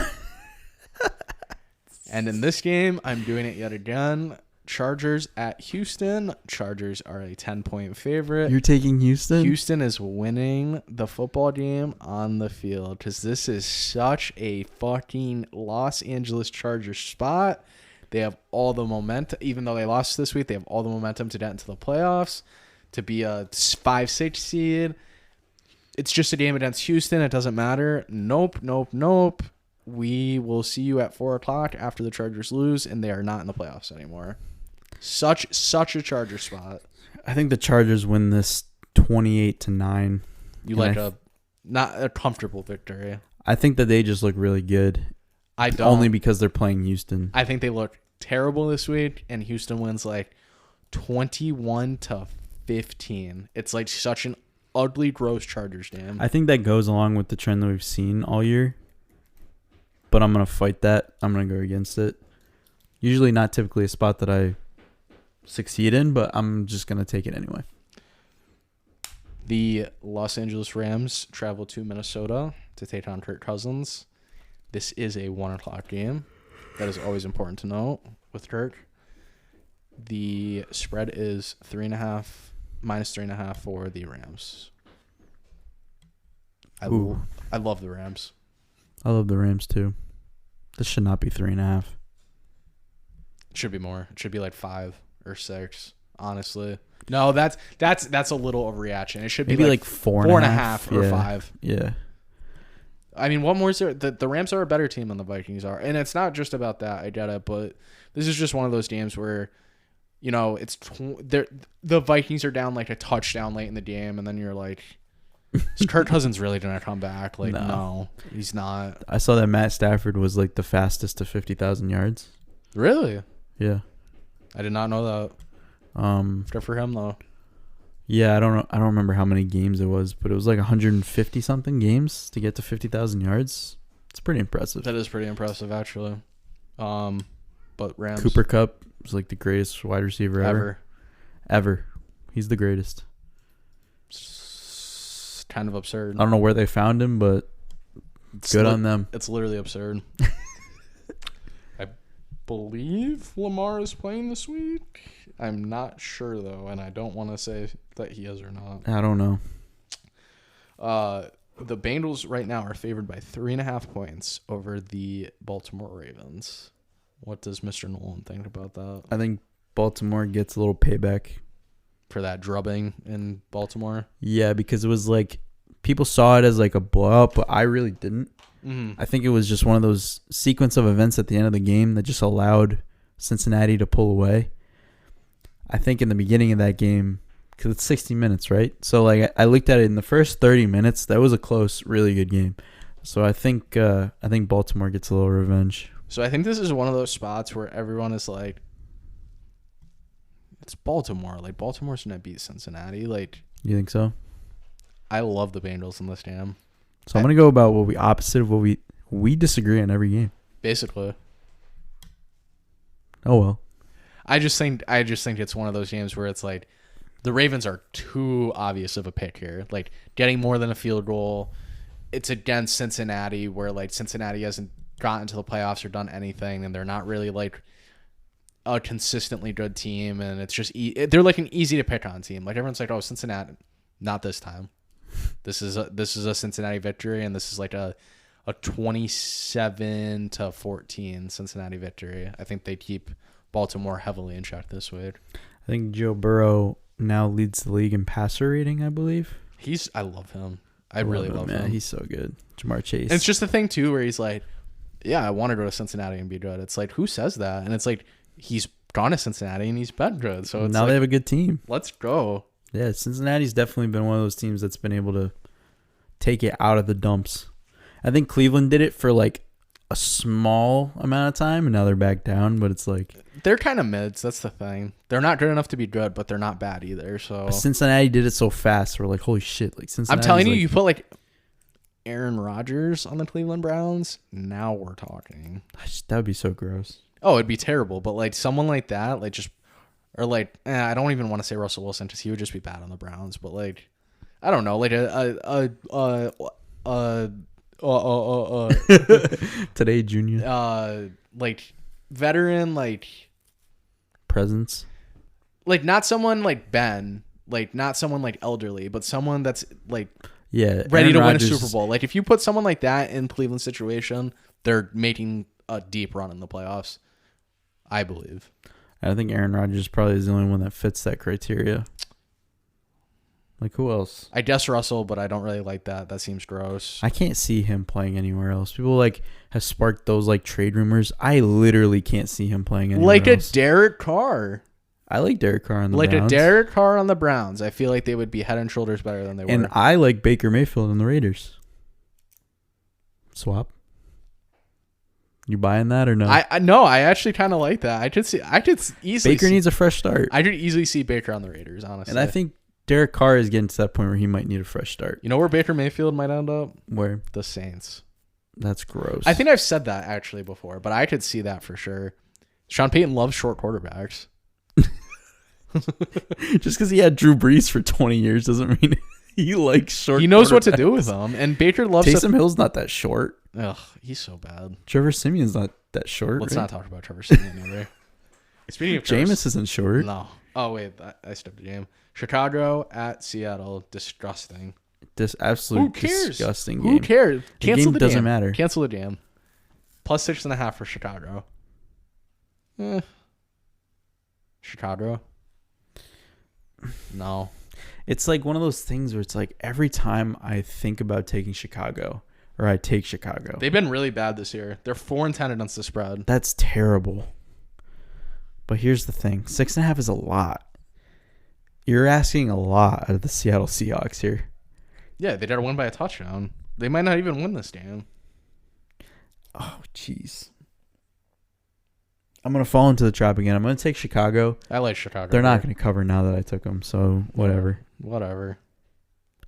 And in this game, I'm doing it yet again. Chargers at Houston. Chargers are a 10-point favorite. You're taking Houston? Houston is winning the football game on the field because this is such a fucking Los Angeles Chargers spot. They have all the momentum. Even though they lost this week, they have all the momentum to get into the playoffs, to be a 5-6 seed. It's just a game against Houston. It doesn't matter. Nope. We will see you at 4:00 after the Chargers lose, and they are not in the playoffs anymore. Such a Charger spot. I think the Chargers win this 28-9. You like not a comfortable victory. I think that they just look really good. I don't. Only because they're playing Houston. I think they look terrible this week, and Houston wins like 21-15. It's like such an ugly, gross Chargers game. I think that goes along with the trend that we've seen all year. But I'm going to fight that. I'm going to go against it. Usually not typically a spot that I succeed in, but I'm just going to take it anyway. The Los Angeles Rams travel to Minnesota to take on Kirk Cousins. This is a 1:00 game. That is always important to note with Kirk. The spread is -3.5 for the Rams. I love the Rams. I love the Rams too. This should not be 3.5. It should be more. It should be like 5 or 6. Honestly, no. That's a little overreaction. It should be maybe like 4.5 or 5. Yeah. I mean, what more is there? The Rams are a better team than the Vikings are, and it's not just about that. I get it, but this is just one of those games where, you know, the Vikings are down like a touchdown late in the game, and then you're like, is Kirk Cousins really gonna come back? Like, no, he's not. I saw that Matt Stafford was like the fastest to 50,000 yards. Really? Yeah. I did not know that. Good for him though. Yeah, I don't know. I don't remember how many games it was, but it was like 150 something games to get to 50,000 yards. It's pretty impressive. That is pretty impressive, actually. But Rams. Cooper Kupp was like the greatest wide receiver ever. He's the greatest. It's kind of absurd. I don't know where they found him, but good on them. It's literally absurd. I believe Lamar is playing this week. I'm not sure, though, and I don't want to say that he is or not. I don't know. The Bengals right now are favored by 3.5 points over the Baltimore Ravens. What does Mr. Nolan think about that? I think Baltimore gets a little payback for that drubbing in Baltimore. Yeah, because it was like people saw it as like a blowout, but I really didn't. Mm-hmm. I think it was just one of those sequence of events at the end of the game that just allowed Cincinnati to pull away. I think in the beginning of that game, because it's 60 minutes, right? So like I looked at it in the first 30 minutes, that was a close, really good game. So I think Baltimore gets a little revenge. So I think this is one of those spots where everyone is like, it's Baltimore. Like, Baltimore's going to beat Cincinnati. Like, you think so? I love the Bengals in this game. So I'm going to go about what we opposite of what we disagree on every game. Basically. Oh, well. I just think it's one of those games where it's like the Ravens are too obvious of a pick here. Like, getting more than a field goal. It's against Cincinnati, where like Cincinnati hasn't gotten to the playoffs or done anything, and they're not really like a consistently good team, and it's just they're like an easy to pick on team. Like, everyone's like, oh, Cincinnati, not this time. This is a Cincinnati victory, and this is like a 27-14 Cincinnati victory. I think they keep Baltimore heavily in check this week. I think Joe Burrow now leads the league in passer rating, I believe. I love him. I really love him. He's so good. Jamar Chase. And it's just the thing too where he's like, yeah, I want to go to Cincinnati and be good. It's like, who says that? And it's like, he's gone to Cincinnati and he's been good. So it's now like, they have a good team. Let's go. Yeah, Cincinnati's definitely been one of those teams that's been able to take it out of the dumps. I think Cleveland did it for like a small amount of time, and now they're back down. But it's like they're kind of mids. That's the thing. They're not good enough to be good, but they're not bad either. So Cincinnati did it so fast. We're like, holy shit! Like Cincinnati. I'm telling you, you put like Aaron Rodgers on the Cleveland Browns. Now we're talking. That would be so gross. Oh, it'd be terrible. But like someone like that, like just or like I don't even want to say Russell Wilson because he would just be bad on the Browns. But like I don't know, like Today Junior. Like veteran, like presence. Like not someone like Ben, like not someone like elderly, but someone that's like ready to win a Super Bowl. Like if you put someone like that in Cleveland's situation, they're making a deep run in the playoffs, I believe. I think Aaron Rodgers probably is the only one that fits that criteria. Like, who else? I guess Russell, but I don't really like that. That seems gross. I can't see him playing anywhere else. People like have sparked those like trade rumors. I literally can't see him playing anywhere else. Like a Derek Carr. I like Derek Carr on the Browns. Like a Derek Carr on the Browns. I feel like they would be head and shoulders better than they were. And I like Baker Mayfield on the Raiders. Swap. You buying that or no? No, I actually kind of like that. I could easily Baker needs a fresh start. I could easily see Baker on the Raiders, honestly. And I think Derek Carr is getting to that point where he might need a fresh start. You know where Baker Mayfield might end up? Where? The Saints. That's gross. I think I've said that actually before, but I could see that for sure. Sean Payton loves short quarterbacks. Just because he had Drew Brees for 20 years doesn't mean He likes short. He knows what to quarterbacks. do with them, and Baker loves Taysom Hill's not that short. Ugh, he's so bad. Trevor Simeon's not that short. Let's right? not talk about Trevor Simeon either. Speaking of Trevor, Jameis isn't short. no. Oh wait, I stepped a game. Chicago at Seattle, disgusting. This absolute Who cares? disgusting Who game. cares? The Cancel game the doesn't damn. matter. Cancel the damn. Plus 6.5 for Chicago. Chicago. No. It's like one of those things where it's like every time I think about taking Chicago or I take Chicago, They've been really bad this year. They're 4-10 against the spread. that's terrible. But here's the thing: 6.5 is a lot. You're asking a lot out of the Seattle Seahawks here. Yeah, they got to win by a touchdown. They might not even win this game. Oh, jeez. I'm gonna fall into the trap again. I'm gonna take Chicago. I like Chicago. They're not gonna cover now that I took them, so whatever. Whatever.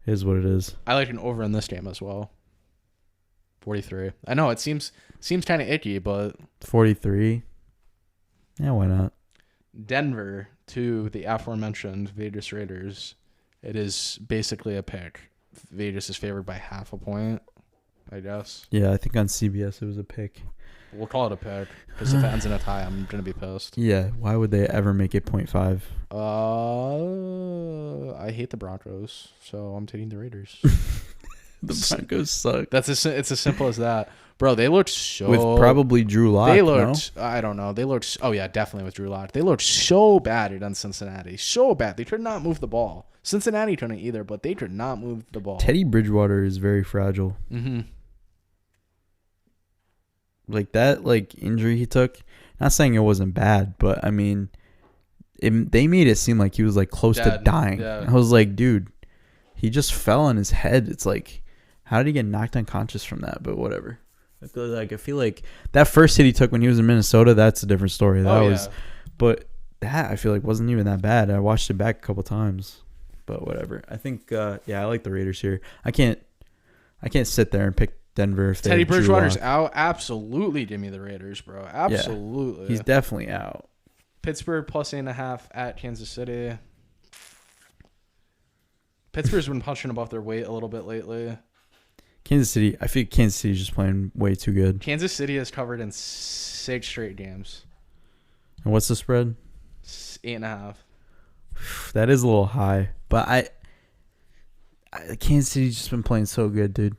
It is what it is. I like an over in this game as well. 43. I know it seems kind of icky, but 43. Yeah, why not? Denver to the aforementioned Vegas Raiders. It is basically a pick. Vegas is favored by half a point, I guess. Yeah, I think on CBS it was a pick. We'll call it a pick because if it ends in a tie, I'm gonna be pissed. Yeah, why would they ever make it 0.5? I hate the Broncos, so I'm taking the Raiders. The Broncos suck. It's as simple as that, bro. They looked so With probably Drew Lock. They looked. I don't know. They looked. Oh yeah, definitely with Drew Lock. They looked so bad against Cincinnati. So bad. They could not move the ball. Cincinnati couldn't either, but they could not move the ball. Teddy Bridgewater is very fragile. Mm-hmm. Like that, injury he took. Not saying it wasn't bad, but I mean, they made it seem like he was close to Dead. dying. Yeah. I was like, dude, he just fell on his head. It's like, how did he get knocked unconscious from that? But whatever. I feel like that first hit he took when he was in Minnesota, that's a different story. But that I feel like wasn't even that bad. I watched it back a couple times, but whatever. I think, I like the Raiders here. I can't sit there and pick Denver if Teddy have Drew Bridgewater's Lock. out. Absolutely, give me the Raiders, bro. Absolutely. He's definitely out. Pittsburgh plus 8.5 at Kansas City. Pittsburgh's been punching above their weight a little bit lately. Kansas City, I feel Kansas City's just playing way too good. Kansas City has covered in 6 straight games. And what's the spread? 8.5. That is a little high, but I Kansas City's just been playing so good, dude.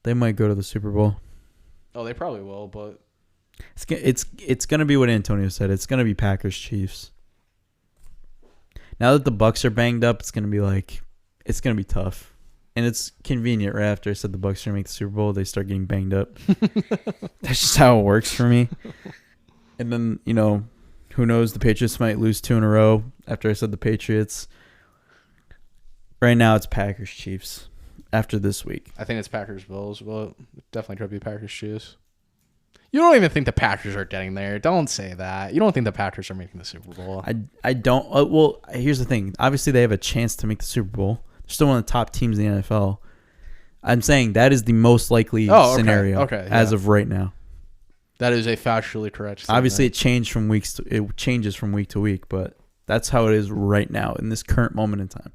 They might go to the Super Bowl. Oh, they probably will, but It's gonna be what Antonio said. It's gonna be Packers Chiefs. Now that the Bucks are banged up, it's gonna be tough, and it's convenient. Right after I said the Bucks are gonna make the Super Bowl, they start getting banged up. That's just how it works for me. And then who knows? The Patriots might lose 2 in a row. After I said the Patriots, right now it's Packers Chiefs. After this week, I think it's Packers Bills. Well, definitely could be Packers Chiefs. You don't even think the Packers are getting there. Don't say that. You don't think the Packers are making the Super Bowl. I don't. Well, here's the thing. Obviously, they have a chance to make the Super Bowl. They're still one of the top teams in the NFL. I'm saying that is the most likely scenario as of right now. That is a factually correct statement. Obviously, it changes from week to week, but that's how it is right now in this current moment in time.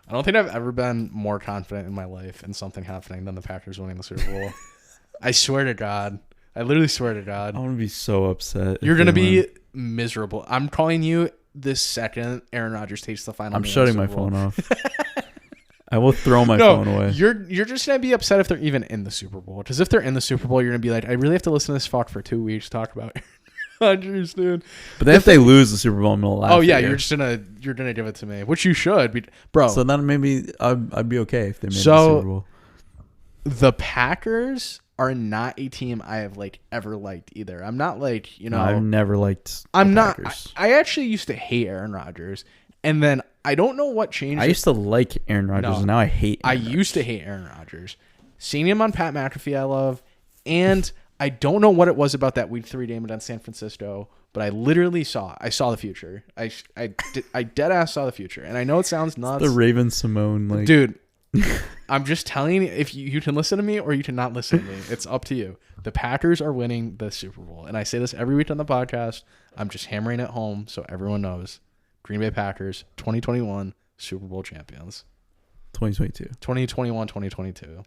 I don't think I've ever been more confident in my life in something happening than the Packers winning the Super Bowl. I swear to God. I literally swear to God. I'm going to be so upset. You're going to be miserable. I'm calling you this second Aaron Rodgers takes the final. I'm shutting my phone off. I will throw my No, phone away. You're just going to be upset if they're even in the Super Bowl. Because if they're in the Super Bowl, you're going to be like, I really have to listen to this fuck for 2 weeks to talk about Aaron Rodgers, dude. But then if they lose the Super Bowl, I'm going to laugh. Oh, yeah, you're gonna give it to me, which you should. Bro. So then maybe I'd be okay if they made the Super Bowl. The Packers are not a team I have ever liked either. I'm not No, I've never liked I'm the not Packers. I actually used to hate Aaron Rodgers, and then I don't know what changed. I used to like Aaron Rodgers, and now I hate I used to hate Aaron Rodgers. Seeing him on Pat McAfee I love, and I don't know what it was about that Week 3 game against San Francisco, but I literally saw the future. I dead ass saw the future, and I know it sounds nuts. The Raven Simone, Dude, I'm just telling you, if you can listen to me or you cannot listen to me, it's up to you. The Packers are winning the Super Bowl, and I say this every week on the podcast. I'm just hammering it home so everyone knows. Green Bay Packers 2021 Super Bowl champions. 2022. 2021, 2022.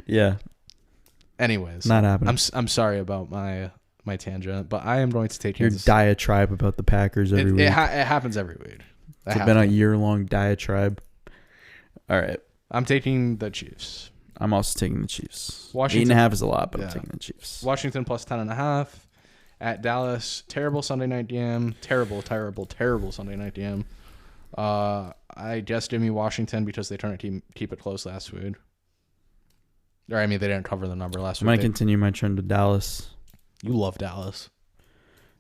Yeah. Anyways, Not happening. I'm sorry about my tangent, but I am going to take Your Kansas. diatribe about the Packers every week. It happens every week. It's been a year-long diatribe. All right. I'm taking the Chiefs. I'm also taking the Chiefs. Washington- 8.5 is a lot, but I'm taking the Chiefs. Washington plus 10.5 at Dallas. Terrible Sunday night game. Terrible Sunday night game. I just give me Washington because they tried to keep it close last week. Or I mean, they didn't cover the number last I week. might continue my trend to Dallas. You love Dallas.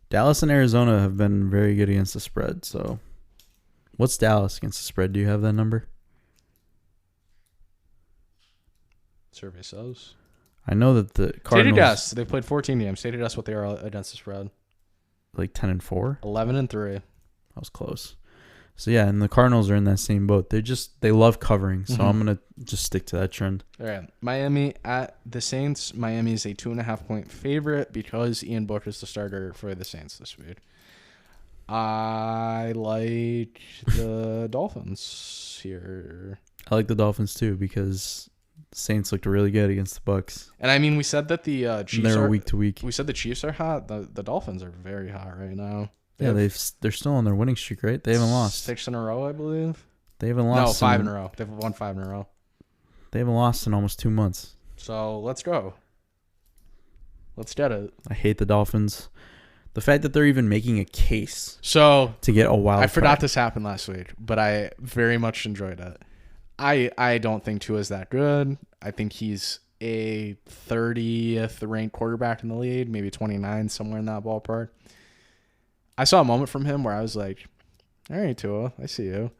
Dallas and Arizona have been very good against the spread. So, what's Dallas against the spread? Do you have that number? Survey says. I know that the Cardinals. Stated yes. They played 14 games. Stated yes what they are against the spread. Like 10-4. 11-3. That was close. So yeah, and the Cardinals are in that same boat. They love covering. So I'm gonna just stick to that trend. All right, Miami at the Saints. Miami is a 2.5 point favorite because Ian Book is the starter for the Saints this week. I like the Dolphins here. I like the Dolphins too because the Saints looked really good against the Bucks. And I mean, we said that the Chiefs They're are week to week. We said the Chiefs are hot. The Dolphins are very hot right now. Yeah, they're still on their winning streak, right? They haven't lost 6 in a row, I believe. They haven't lost. No, 5 in a row. They've won 5 in a row. They haven't lost in almost 2 months. So let's go. Let's get it. I hate the Dolphins. The fact that they're even making a case So to get a wild I forgot card. this happened last week, but I very much enjoyed it. I don't think Tua's that good. I think he's a 30th ranked quarterback in the league, maybe 29, somewhere in that ballpark. I saw a moment from him where I was like, all right, Tua, I see you.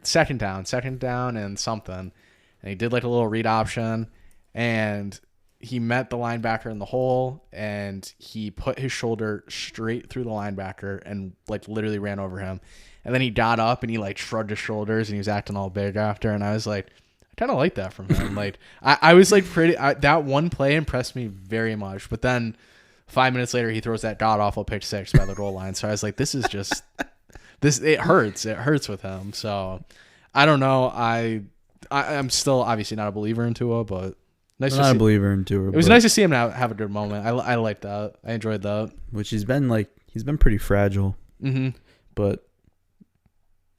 Second down and something. And he did like a little read option and he met the linebacker in the hole and he put his shoulder straight through the linebacker and like literally ran over him. And then he got up and he like shrugged his shoulders and he was acting all big after. And I was like, I kind of like that from him. Like I was like that one play impressed me very much. But then 5 minutes later, he throws that god awful pick six by the goal line. So I was like, this is just it hurts. It hurts with him. So I don't know. I'm still obviously not a believer in Tua, but nice. I'm not a believer in Tua. It was nice to see him have a good moment. I like that. I enjoyed that. Which he's been pretty fragile. Mm-hmm. But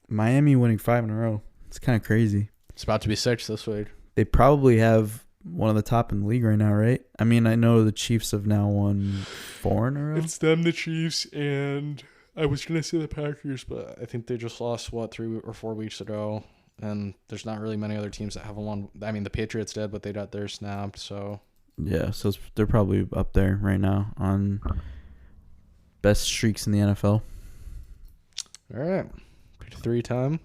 Miami winning 5 in a row. It's kind of crazy. It's about to be 6 this week. They probably have one of the top in the league right now, right? I mean, I know the Chiefs have now won 4 in a row. It's them, the Chiefs, and I was going to say the Packers, but I think they just lost, 3 or 4 weeks ago, and there's not really many other teams that haven't won. I mean, the Patriots did, but they got theirs snapped, so. Yeah, so they're probably up there right now on best streaks in the NFL. All right. Pick 3 time.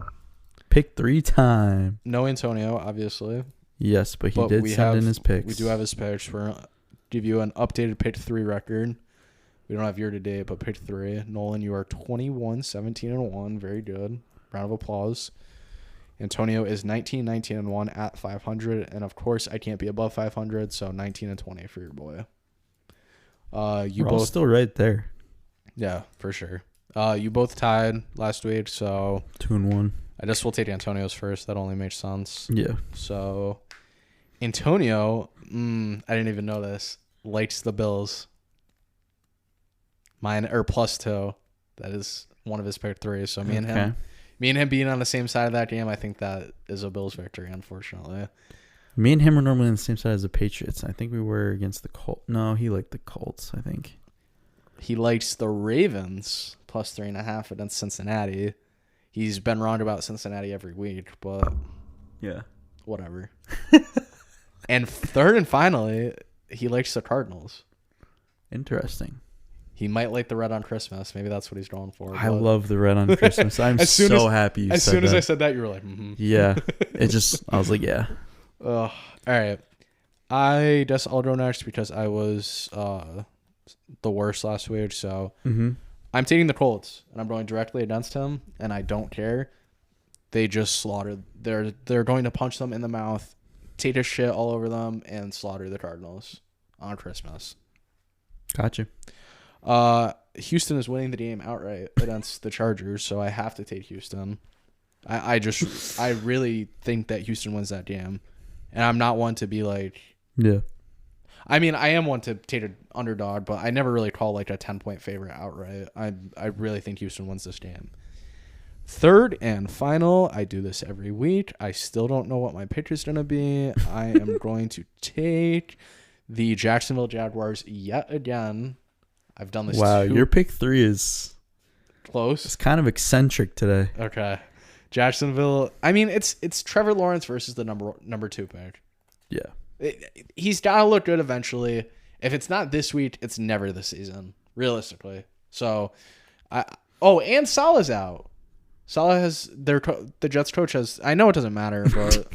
Pick 3 time. No Antonio, obviously. Yes, but he did send in his picks. We do have his picks. We're going to give you an updated pick 3 record. We don't have year to date, but pick 3. Nolan, you are 21, 17, and 1. Very good. Round of applause. Antonio is 19, 19, and 1 at 500. And of course, I can't be above 500, so 19 and 20 for your boy. We're all still right there. Yeah, for sure. You both tied last week, so 2-1. I guess we'll take Antonio's first. That only makes sense. Yeah. So Antonio, I didn't even know this, likes the Bills. +2. That is one of his pick 3. So me and him being on the same side of that game, I think that is a Bills victory, unfortunately. Me and him are normally on the same side as the Patriots. I think we were against the Colts. No, he liked the Colts, I think. He likes the Ravens +3.5 against Cincinnati. He's been wrong about Cincinnati every week, but yeah, whatever. And third and finally, he likes the Cardinals. Interesting. He might like the red on Christmas. Maybe that's what he's going for. I love the red on Christmas. I'm so happy you said that. As soon as I said that, you were like, mm-hmm. Yeah. I was like, yeah. All right. I guess I'll go next because I was the worst last week. So I'm taking the Colts, and I'm going directly against him, and I don't care. They just slaughtered. They're going to punch them in the mouth, take a shit all over them, and slaughter the Cardinals on Christmas. Gotcha. Houston is winning the game outright against the Chargers, so I have to take Houston. I really think that Houston wins that game, and I'm not one to be like. Yeah. I mean, I am one to take an underdog, but I never really call like a 10-point favorite outright. I really think Houston wins this game. Third and final, I do this every week. I still don't know what my pick is going to be. I am going to take the Jacksonville Jaguars yet again. I've done this. Wow, your pick 3 is close. It's kind of eccentric today. Okay, Jacksonville. I mean, it's Trevor Lawrence versus the number 2 pick. Yeah, he's gotta look good eventually. If it's not this week, it's never this season, realistically. So, and Salah's out. Salah has the Jets coach has. I know it doesn't matter, but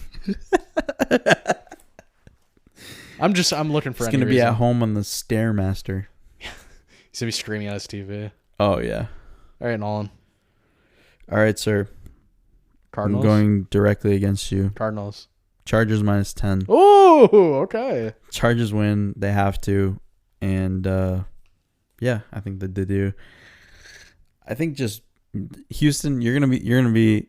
I'm looking for. He's gonna be at home on the Stairmaster. He's gonna be screaming at his TV. Oh yeah. All right, Nolan. All right, sir. Cardinals. I'm going directly against you. Cardinals. Chargers -10. Oh, okay. Chargers win. They have to, and yeah, I think that they do. I think just. Houston, you're gonna be.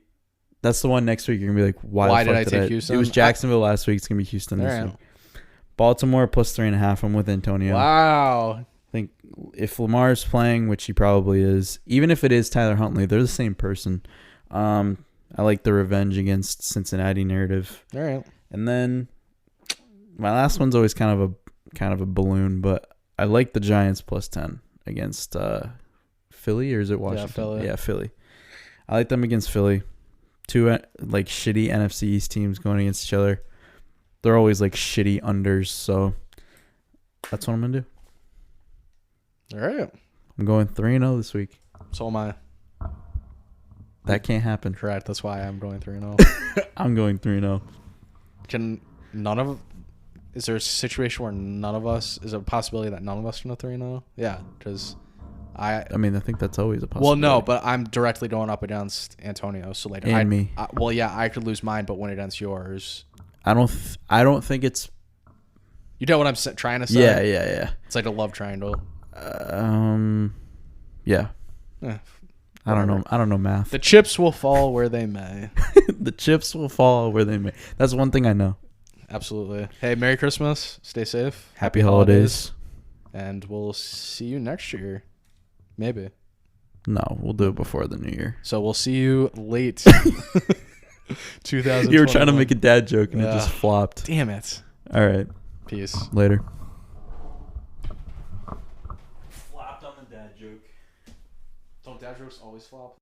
That's the one next week. You're gonna be like, why did I take Houston? It was Jacksonville last week. It's gonna be Houston this week. Baltimore +3.5. I'm with Antonio. Wow. I think if Lamar's playing, which he probably is, even if it is Tyler Huntley, they're the same person. I like the revenge against Cincinnati narrative. All right. And then my last one's always kind of a balloon, but I like the Giants +10 against. Philly, or is it Washington? Yeah, Philly. Yeah, Philly. I like them against Philly. 2 like shitty NFC East teams going against each other. They're always like shitty unders, so that's what I'm gonna do. All right. I'm going 3-0 this week. So am I. That can't happen. Correct. That's why I'm going 3-0. I'm going 3-0. Is there a situation where none of us is a possibility that none of us can go 3-0? Yeah, because. I mean, I think that's always a possibility. Well, no, but I'm directly going up against Antonio, so like me. Well, yeah, I could lose mine, but win against yours. I don't think it's. You know what I'm trying to say? Yeah. It's like a love triangle. Yeah. I don't know math. The chips will fall where they may. The chips will fall where they may. That's one thing I know. Absolutely. Hey, Merry Christmas. Stay safe. Happy holidays. And we'll see you next year. Maybe. No, we'll do it before the new year. So we'll see you late 2021. You were trying to make a dad joke and it just flopped. Damn it. All right. Peace. Later. Flopped on the dad joke. Don't dad jokes always flop?